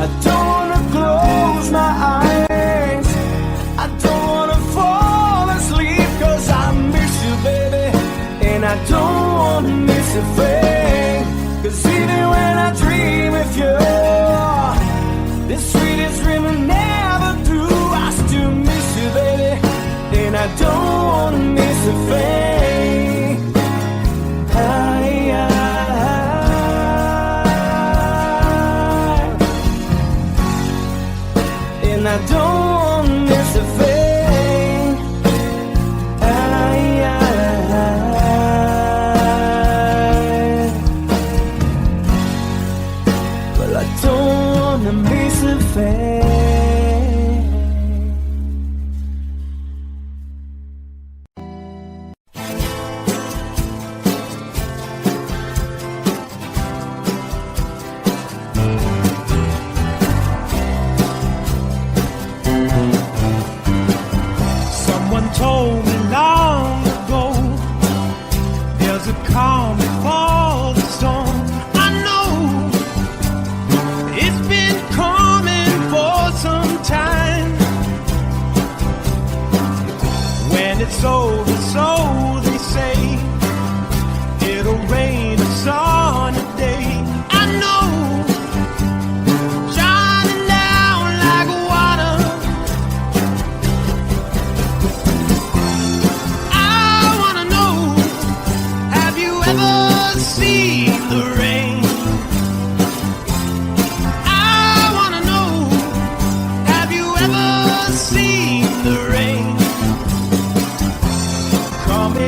I don't wanna close my eyes, I don't wanna fall asleep, 'cause I miss you, baby, and I don't wanna miss a thing. 'Cause even when I dream of you, the sweetest dream I never do, I still miss you, baby, and I don't wanna miss a thing. And I don't wanna miss a thing. Well, I don't wanna miss a thing. Someone told me long ago, there's a calm before the storm. I know it's been coming for some time. When it's over, so they say, it'll rain a sunny day. I know, shining down like water. I wanna know, have you ever seen the rain? I wanna know, have you ever seen the rain? Coming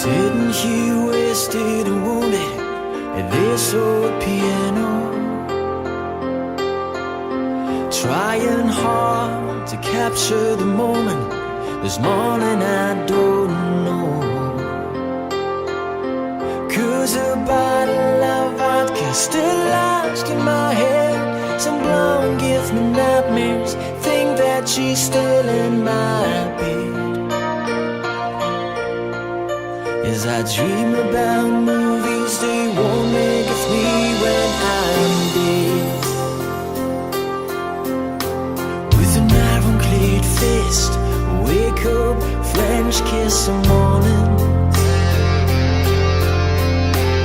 Sitting here wasted and wounded at this old piano, trying hard to capture the moment. This morning I don't know, 'cause a bottle of vodka still lodged in my head. Some blonde gives me nightmares, think that she's still in my bed. As I dream about movies they won't make of me when I'm dead. With an iron-clad fist, wake up, French kiss some morning.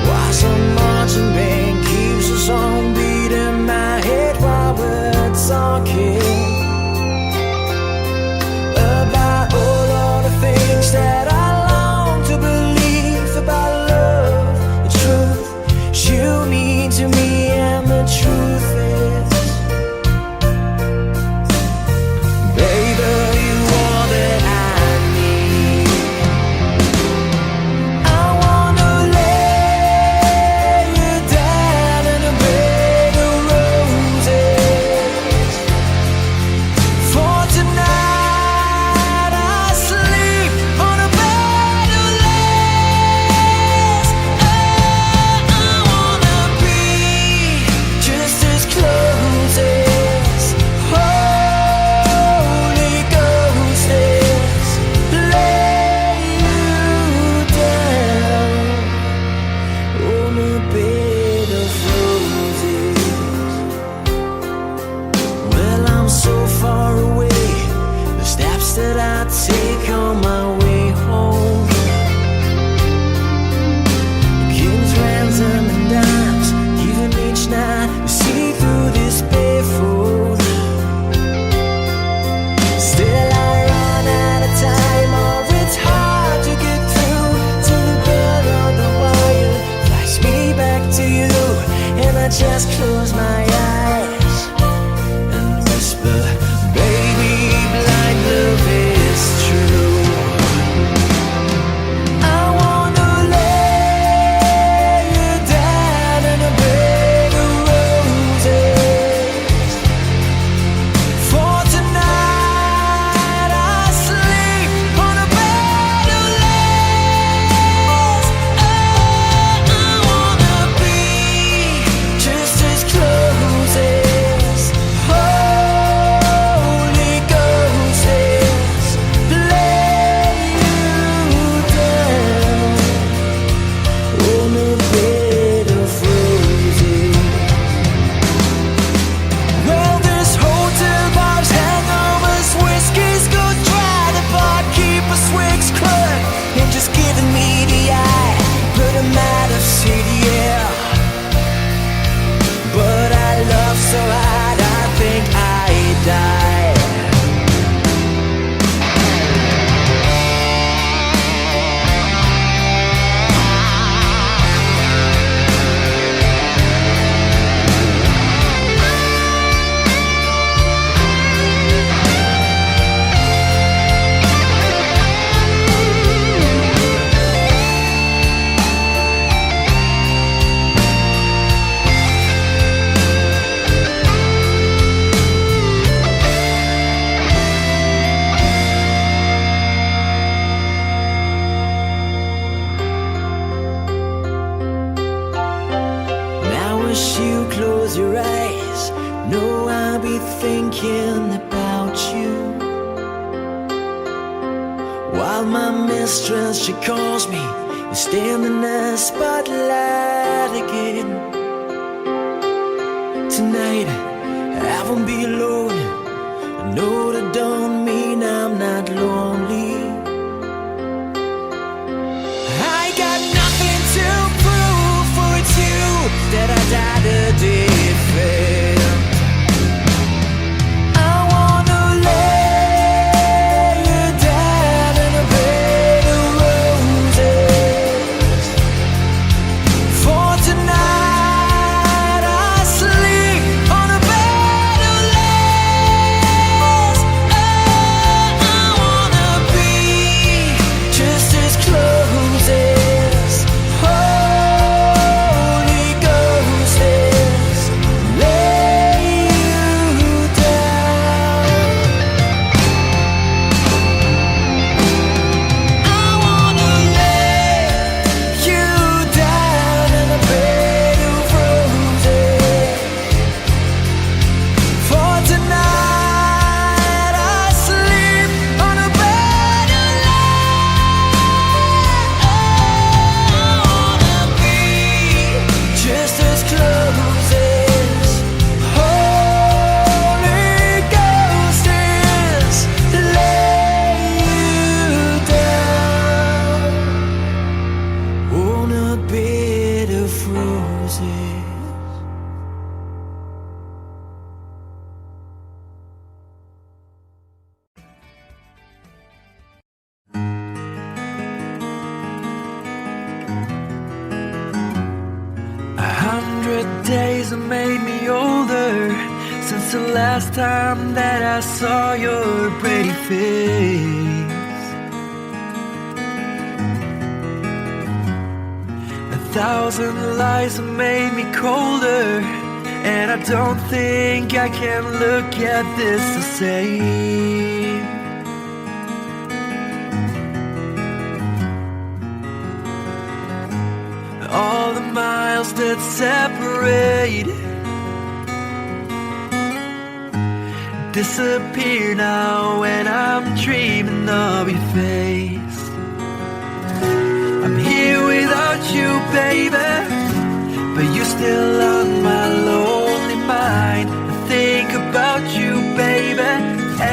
While some marching band keeps us on beating my head while we're talking about all of the things that I long to believe about love, the truth you mean to me, and the truth is, baby, you are that I need. I wanna lay you down in a bed of roses. For tonight I sleep on a bed of lace. I wanna be just as close as Holy Ghost is. Lay you down on a bed of roses. Well, I'm so far away, the steps that I take on my way home, kings, ransom, and dimes, even each night you see through this barefoot. Still I run out of time, or it's hard to get through till the bell on the wire flies me back to you, and I just close my eyes and whisper, baby, blind love is true. I wanna lay you down in a bed of roses. For tonight I sleep on a bed of lace. I wanna be just as close as Holy Ghost is. Lay you down on a bed of roses. Well, this hotel bar's hangovers, whiskey's go dry. The barkeeper swigs clerk and just giving me the eye. But I'm out of city, yeah. But I love so hard, I think I die. Now as you close your eyes, know I'll be thinking about you. While my mistress, she calls me and stand in the spotlight again. Tonight I won't be alone. I know that don't mean I'm not lonely. I got nothing to prove, for it's you that I died to defend. I wanna lay you down in a bed of roses. For tonight I sleep on a bed of lace. I wanna be just as close as lies have made me older since the last time that I saw your pretty face. 1,000 lies have made me colder, and I don't think I can look at this the same. All the miles that separate disappear now when I'm dreaming of your face. I'm here without you, baby, but you're still on my lonely mind. I think about you, baby,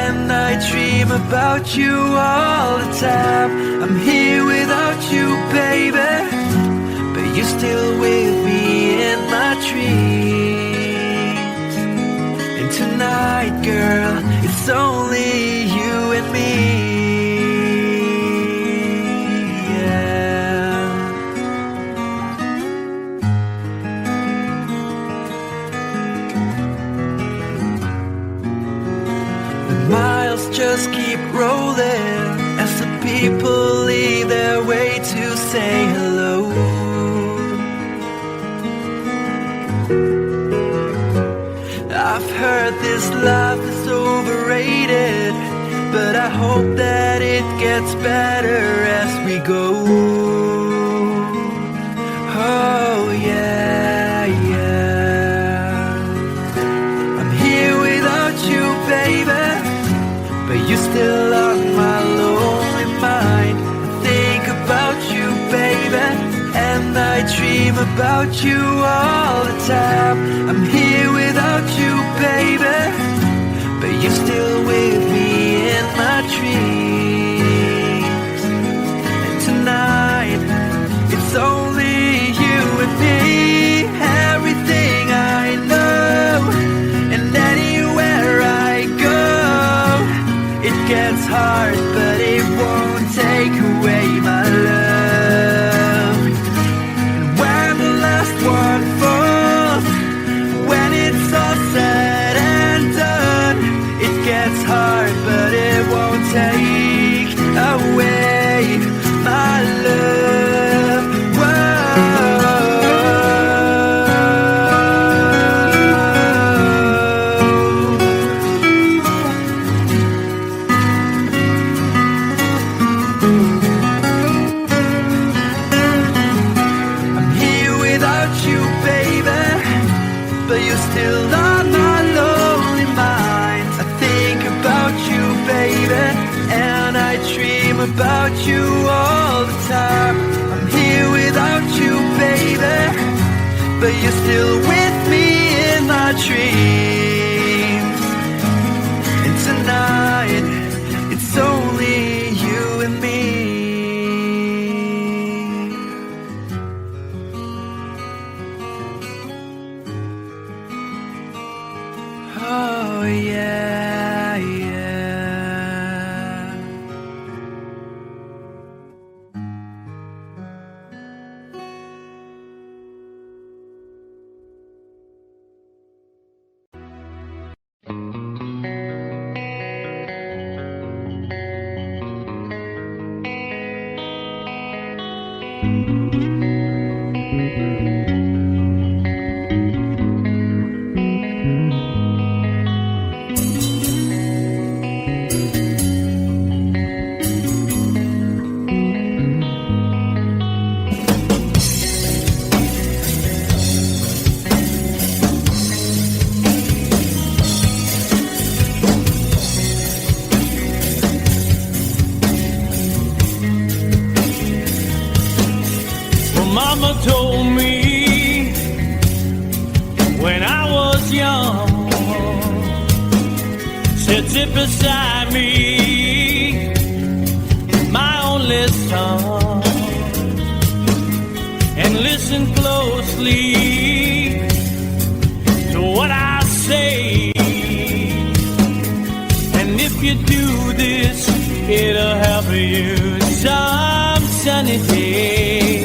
and I dream about you all the time. I'm here without you, baby, but you're still with me in my dreams. And tonight, girl, it's only you and me. Just keep rolling as the people leave their way to say hello. I've heard this life is overrated, but I hope that it gets better as we go. Oh yeah, yeah. I'm here without you, baby, but you're still on my lonely mind. I think about you, baby, and I dream about you all the time. I'm here without you, baby, but you're still with me in my dreams. And tonight, it's only you and me. Everything I know, and anywhere I go, it gets hard, but it won't take away my love. And when the last one falls, when it's all said and done, it gets hard, but it won't take away my love. But you're still on my lonely mind. I think about you, baby, and I dream about you all the time. I'm here without you, baby, but you're still with me in my dreams. And tonight, it's only you and me. Oh yeah, yeah. Mama told me when I was young, said sit beside me, my only son, and listen closely to what I say. And if you do this, it'll help you some sunny day.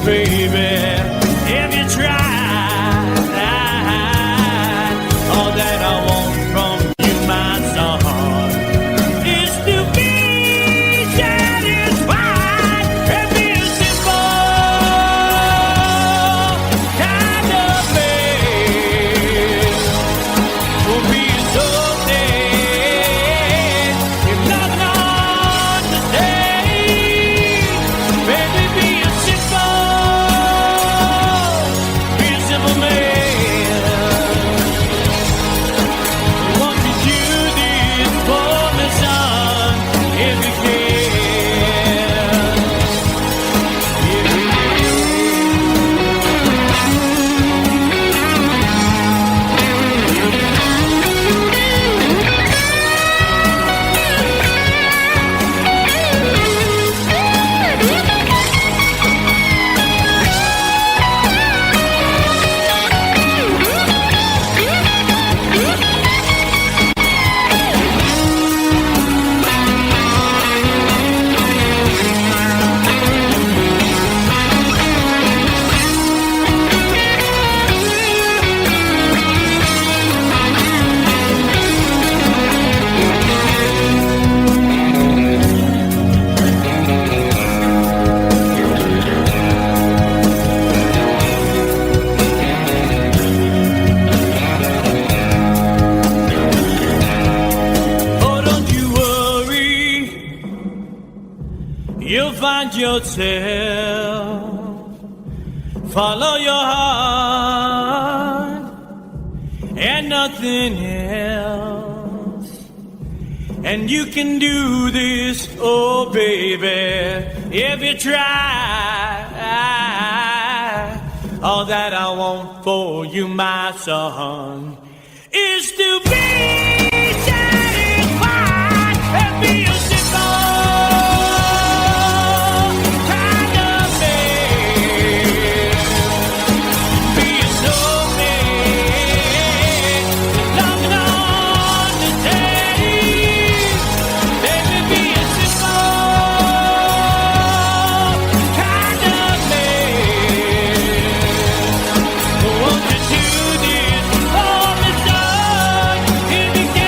baby, if you try, all that I want from you, my son, is to be satisfied and be a simple kind of man. Will be so dead if nothing understands. Baby, be a simple man. Won't you do this for me, son, if you can? If you you'll find yourself. Follow your heart and nothing else. And you can do this, oh baby, if you try. All that I want for you, my son, is to be satisfied and be a simple kind of man. Be a snowman, long and understanding. Baby, be a simple kind of man. Won't you do this for me, son, if you can?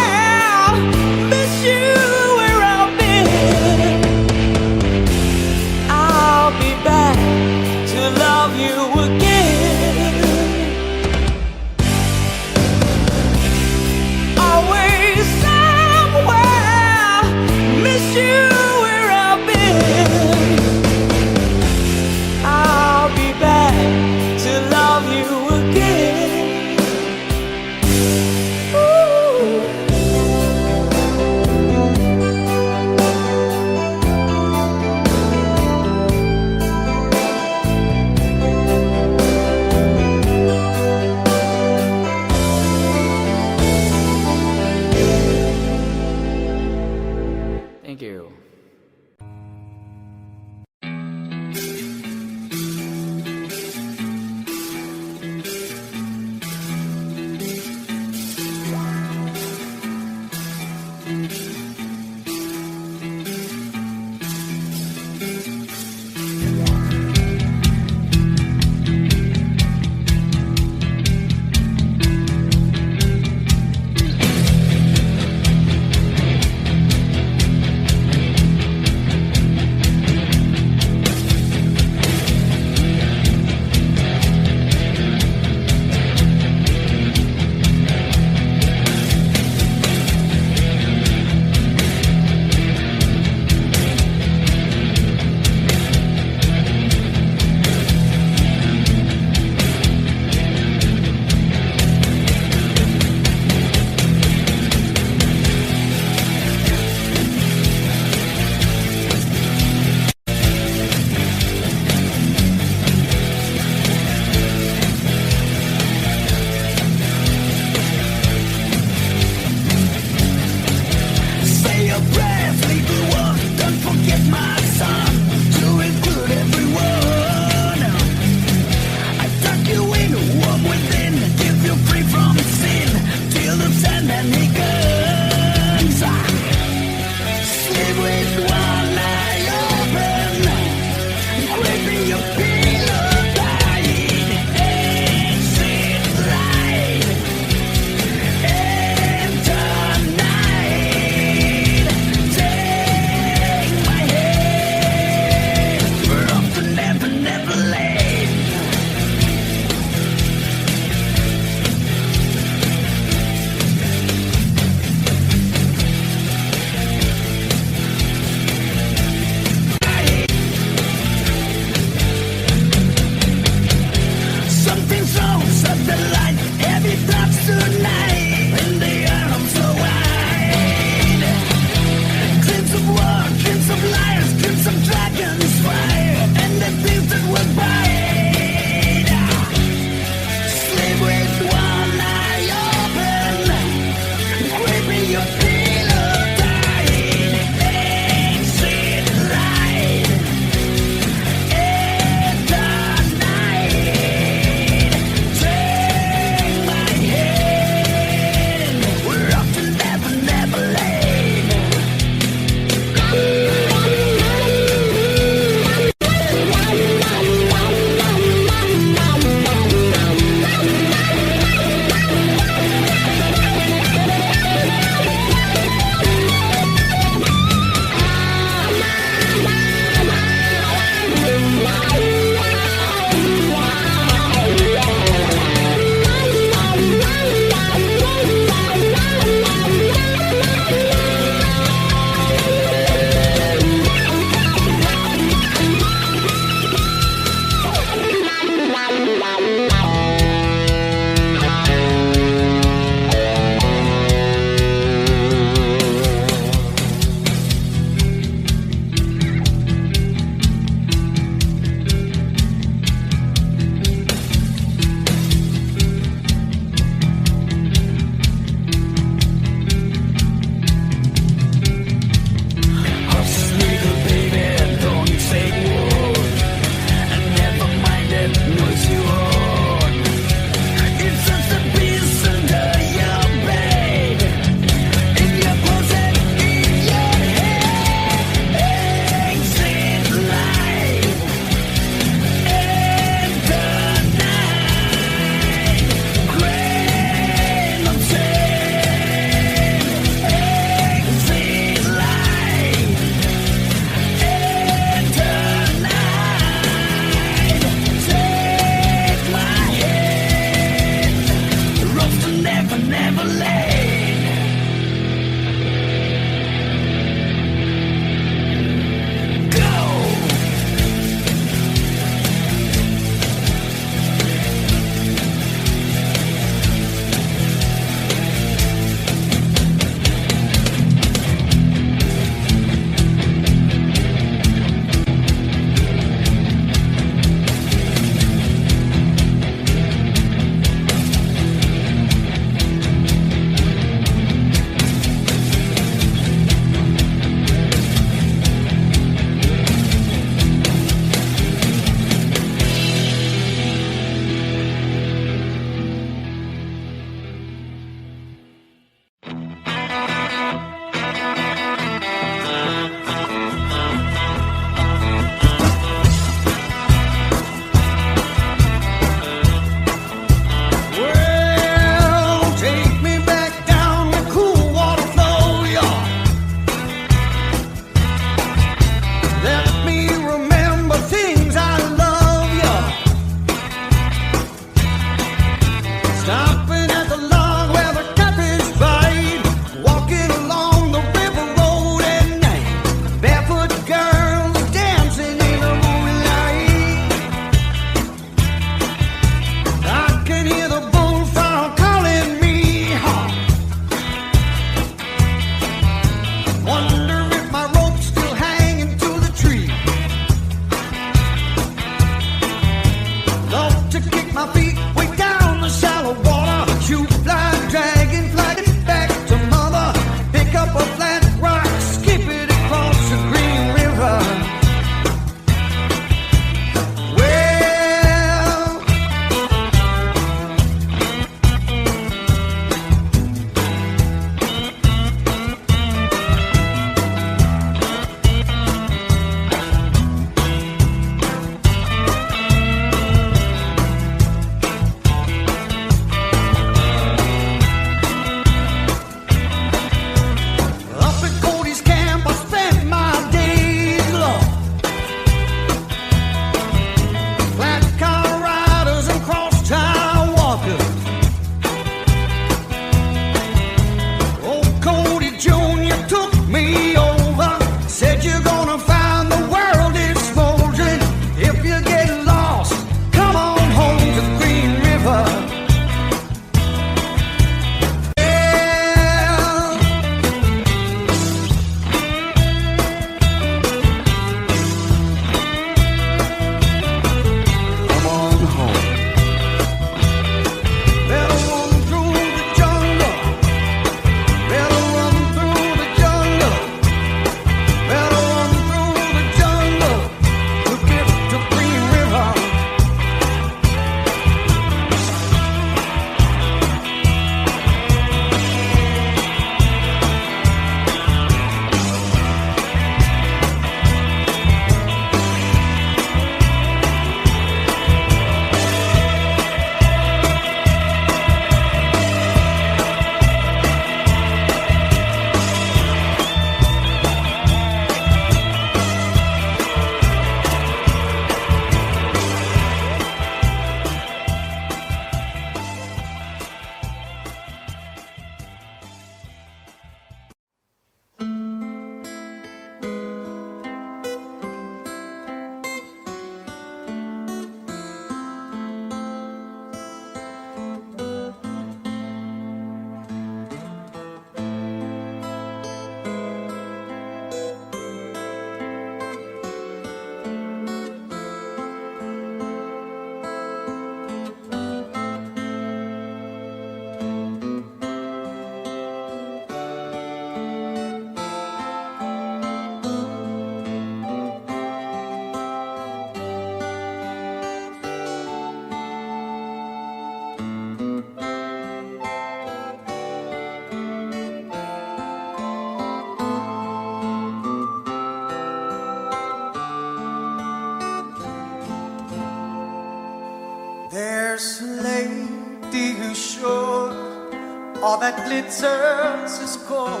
glitters is gold,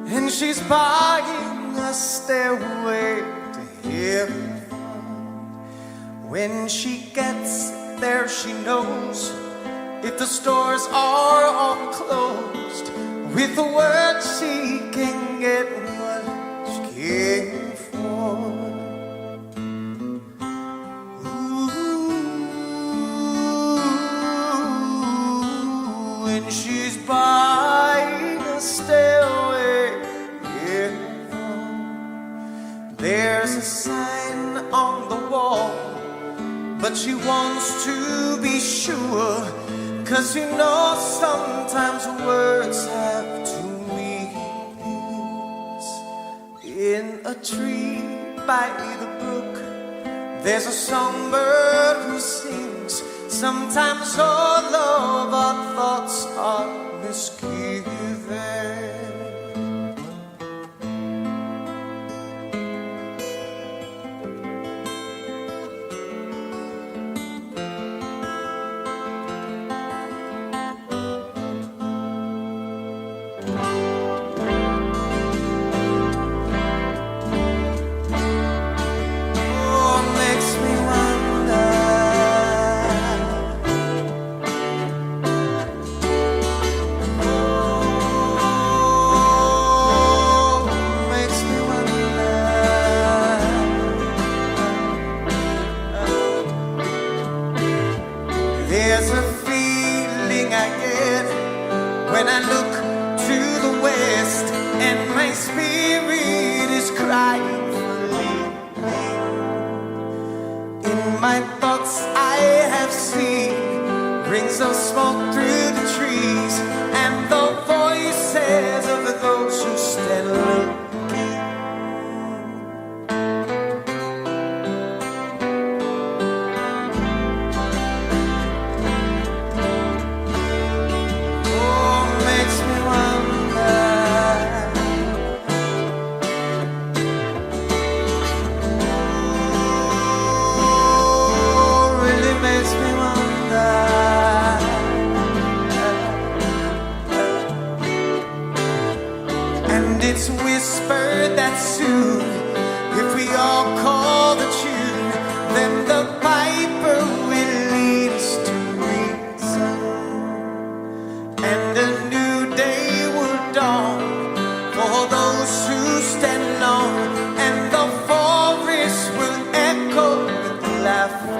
and she's buying a stairway to heaven. When she gets there, she knows if the stores are all closed, with a word she can get what she came for. Ooh, and she's buying a stairway, yeah. There's a sign on the wall, but she wants to be sure, 'cause you know sometimes words have two meanings. In a tree by the brook, there's a songbird who sings. Sometimes all of our thoughts are misgiven. There's a feeling I get when I look to the west, and my spirit is crying for leaving. In my thoughts I have seen rings of smoke through the trees, and the voices of those who stand looking. It's whispered that soon, if we all call the tune, then the piper will lead us to reason, and a new day will dawn for those who stand alone, and the forest will echo with laughter.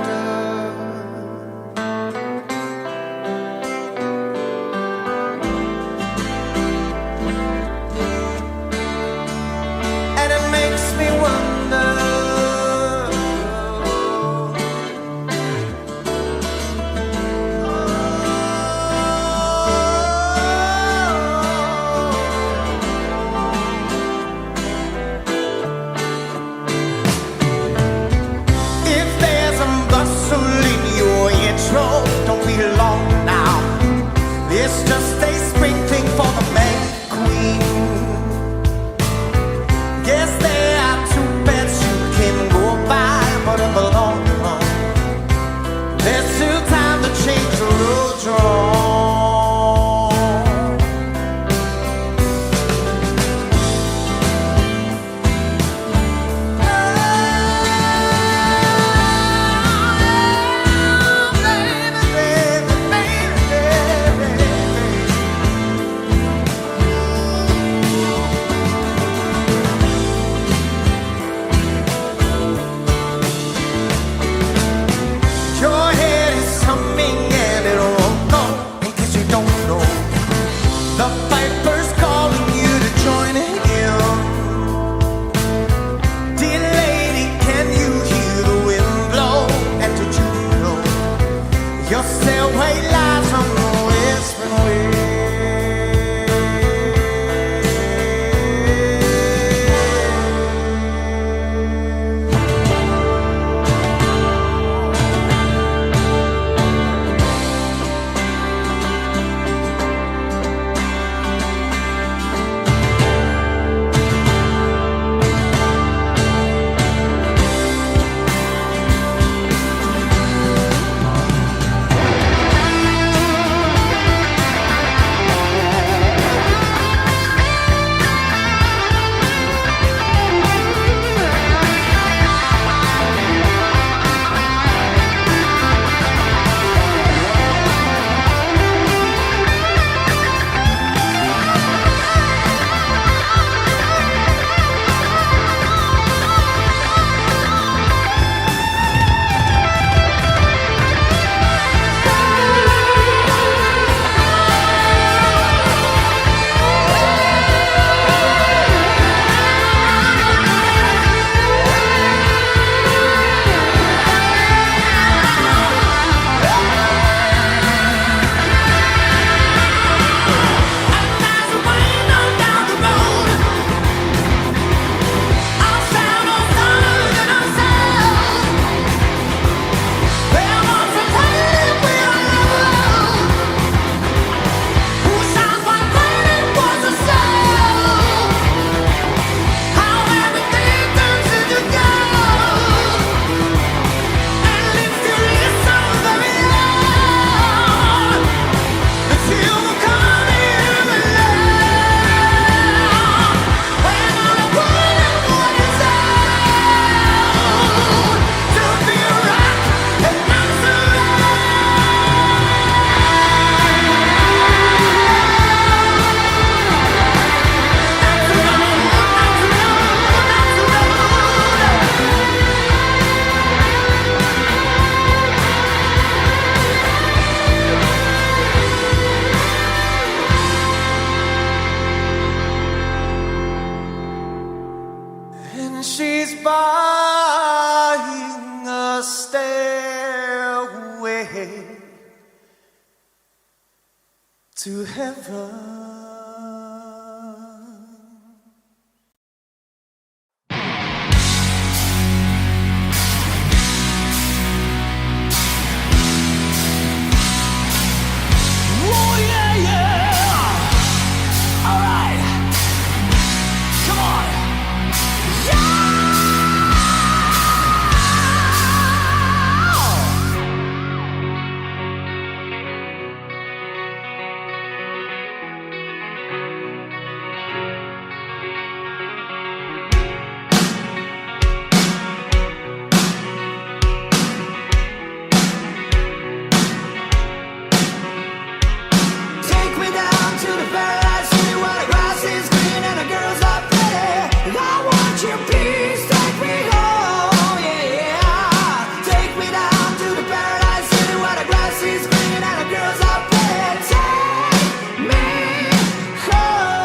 Makes me wonder buying a stairway to heaven. Oh yeah, yeah. All right, come on. Yeah. Take me down to the paradise city where the grass is green and the girls are pretty. I want your peace, take me home, yeah, yeah. Take me down to the paradise city where the grass is green and the girls are pretty. Take me home.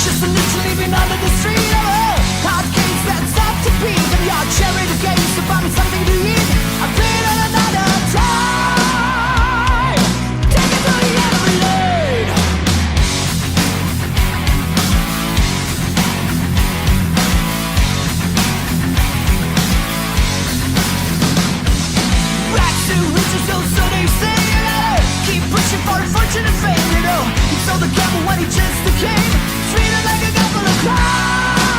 Just literally been under the street of a hot case that's up to beat. And your cherry the case to find me something to eat. I played on another time. Take it to the end of the lane. Back to riches, so they say, you know. Keep pushing for a fortune and fame, you know. He sold the gamble when he just came. Treated like a couple of clowns.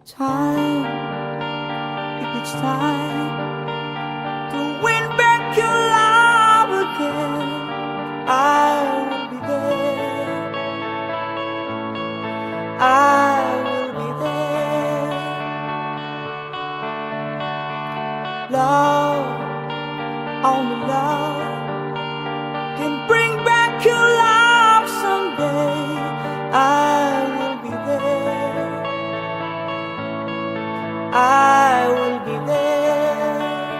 Time, if it's time to win back your love again, I will be there. I will be there. Love, only love can bring back your love someday. I will be there. I will be there.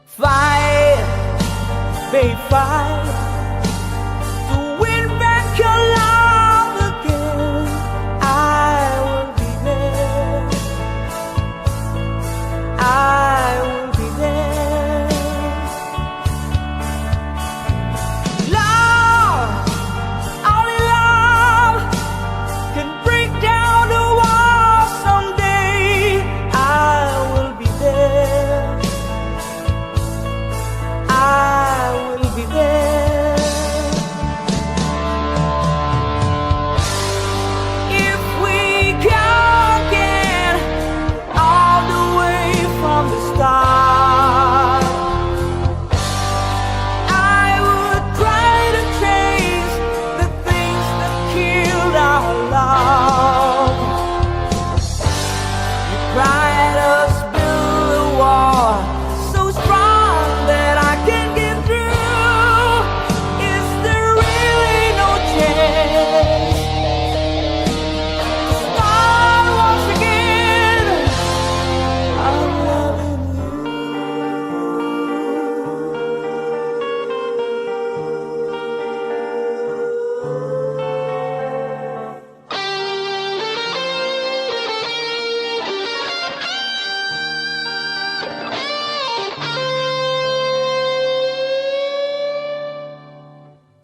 Fight, babe, fight.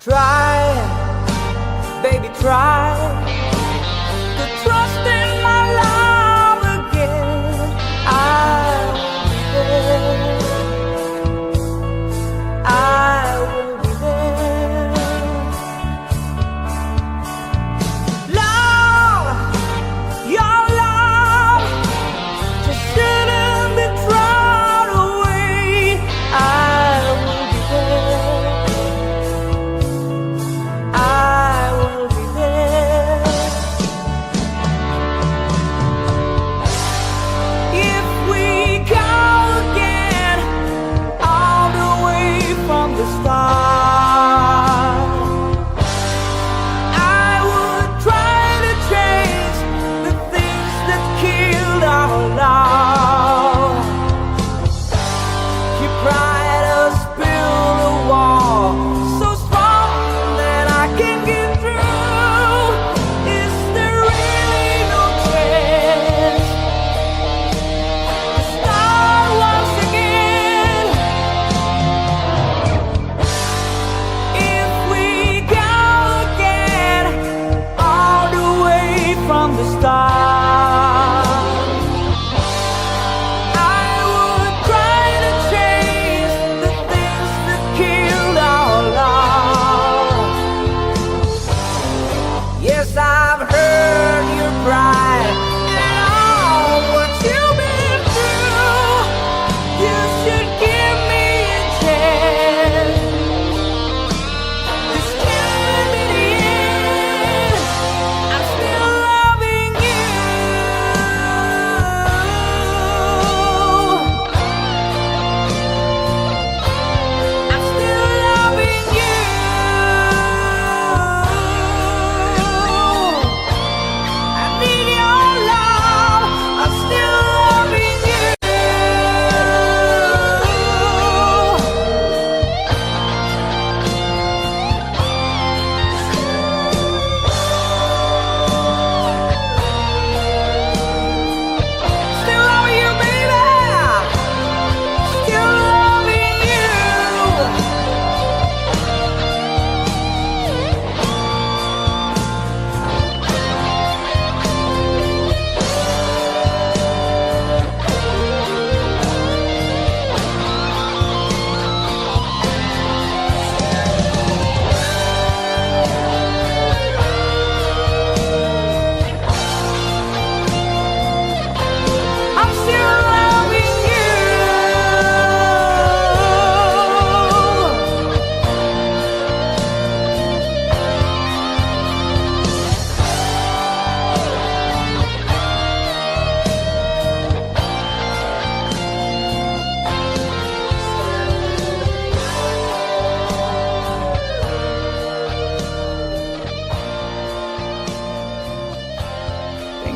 Try, baby, try to trust in my love again. I will be there. I will be there. Love, your love just shouldn't be thrown away. I will be there. I will be there.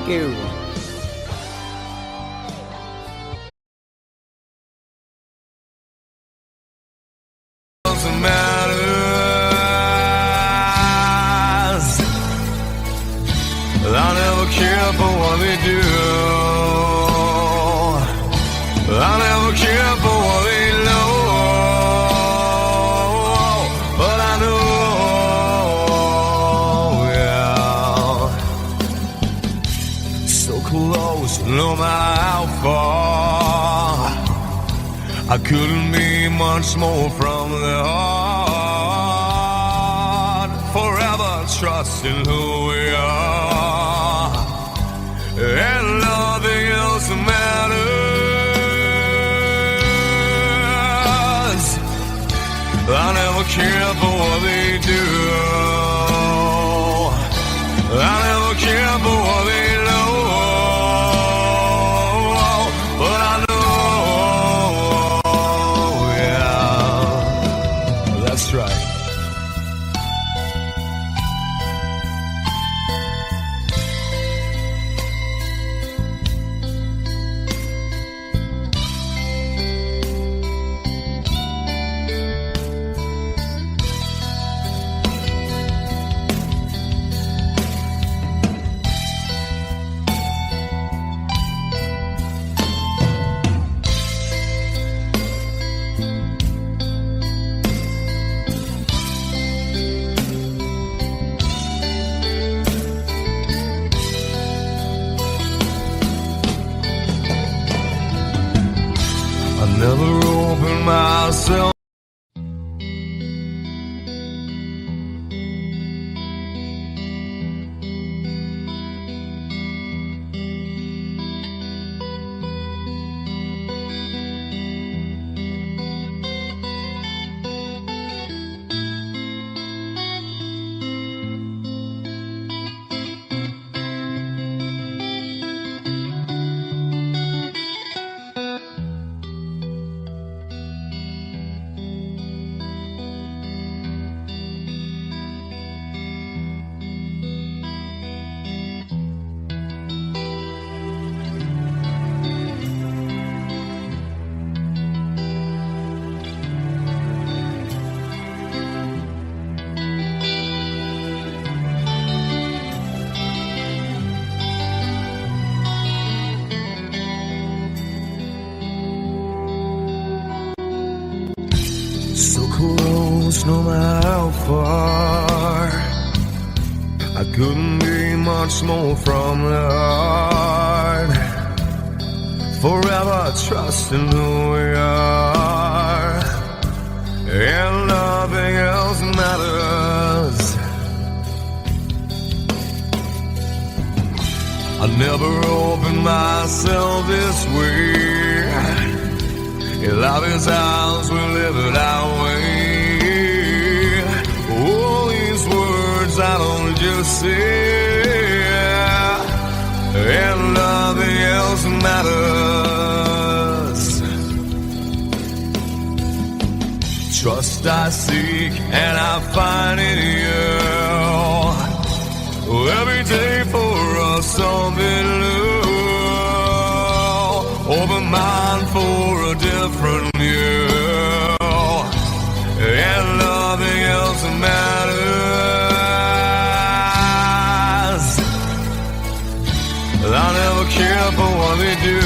you. Doesn't matter. I never care for what they do. I never care for what they know. But I know, yeah. So close, no matter how far. I couldn't be much more from the heart. Forever trusting who we are, and nothing else matters. I never care for what they do. I never care for what they know. But I know, yeah, that's right. I never opened myself. So close, no matter how far. I couldn't be much more from the heart. Forever trusting who we are, and nothing else matters. I never opened myself this way. Love is ours, we live it our way. All these words I don't just say, and nothing else matters. Trust I seek and I find in you. Every day for us something new. Open mind for a different view, and nothing else matters. I never care for what they do.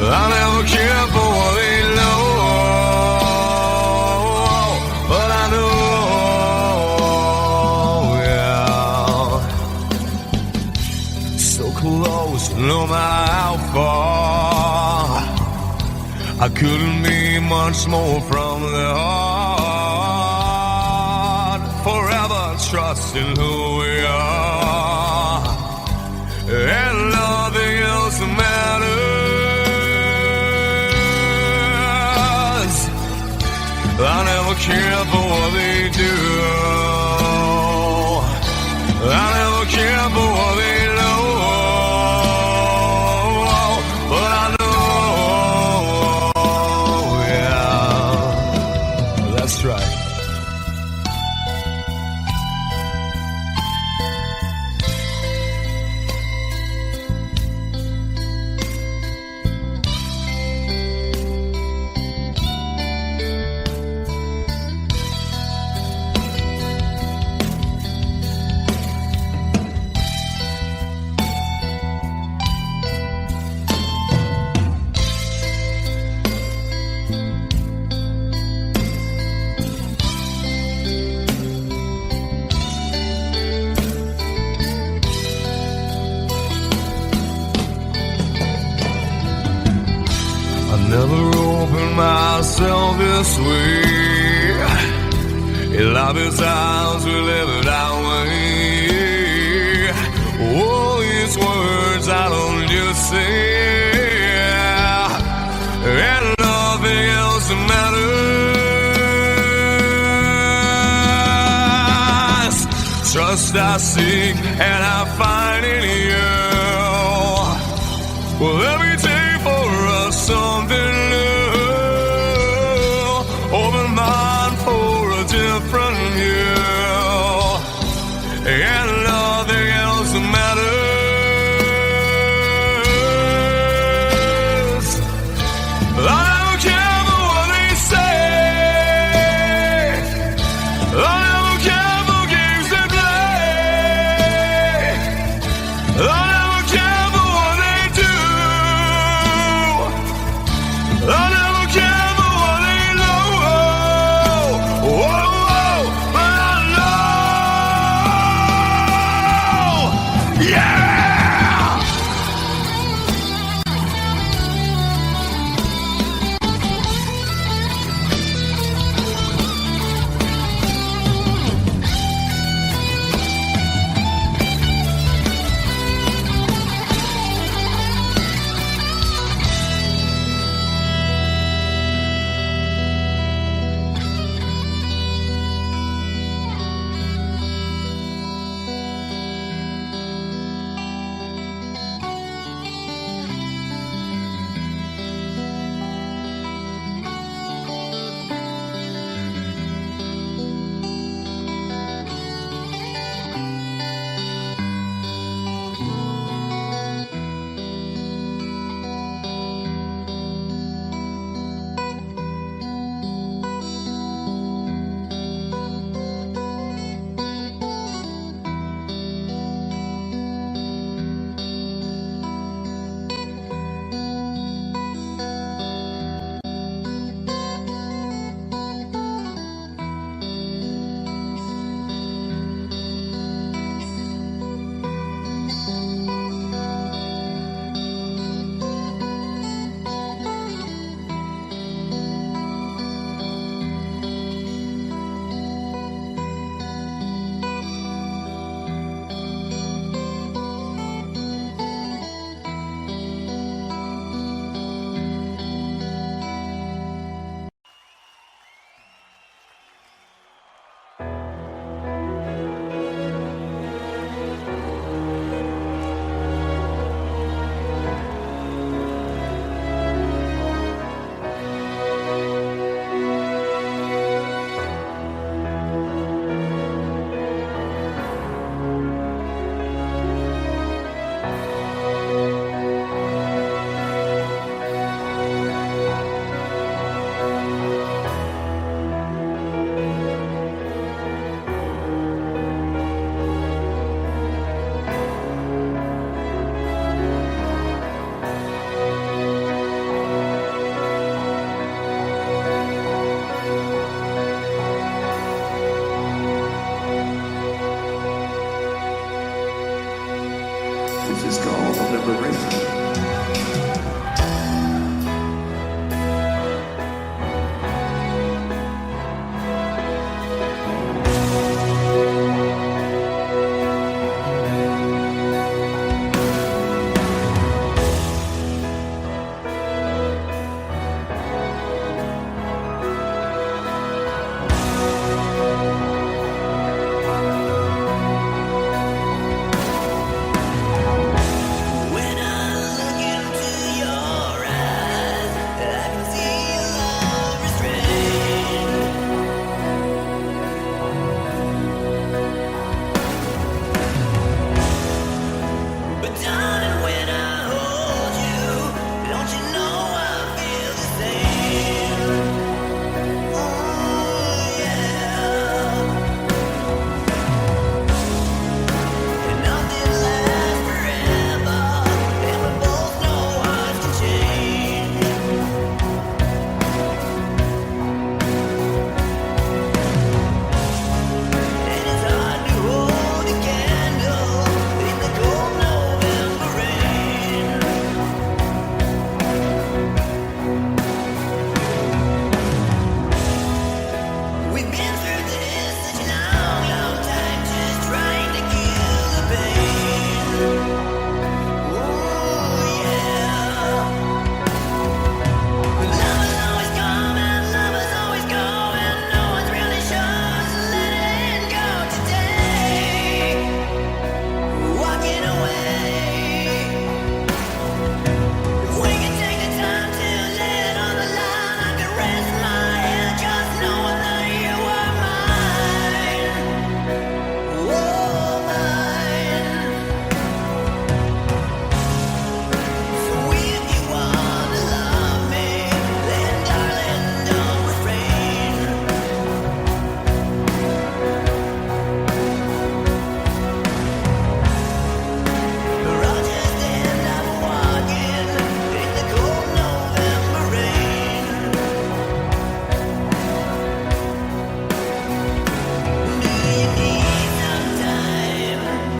I never care for what they know. But I know, yeah. So close, no matter how far. I couldn't be much more from the heart. Forever trusting who we are, and nothing else matters. I never care for what they do. I never care for what they know. But I know, yeah, that's right. this way. Love is ours, we live it our way. All these words I don't just say, and nothing else matters. Trust I seek and I find in you. Well, every day for us something new. Open mind for a different view, and nothing else matters. I don't care for what they say. I don't care for games they play. I don't care for what they do. I never care for what they know. Whoa, but I know. Yeah! This is called liberation.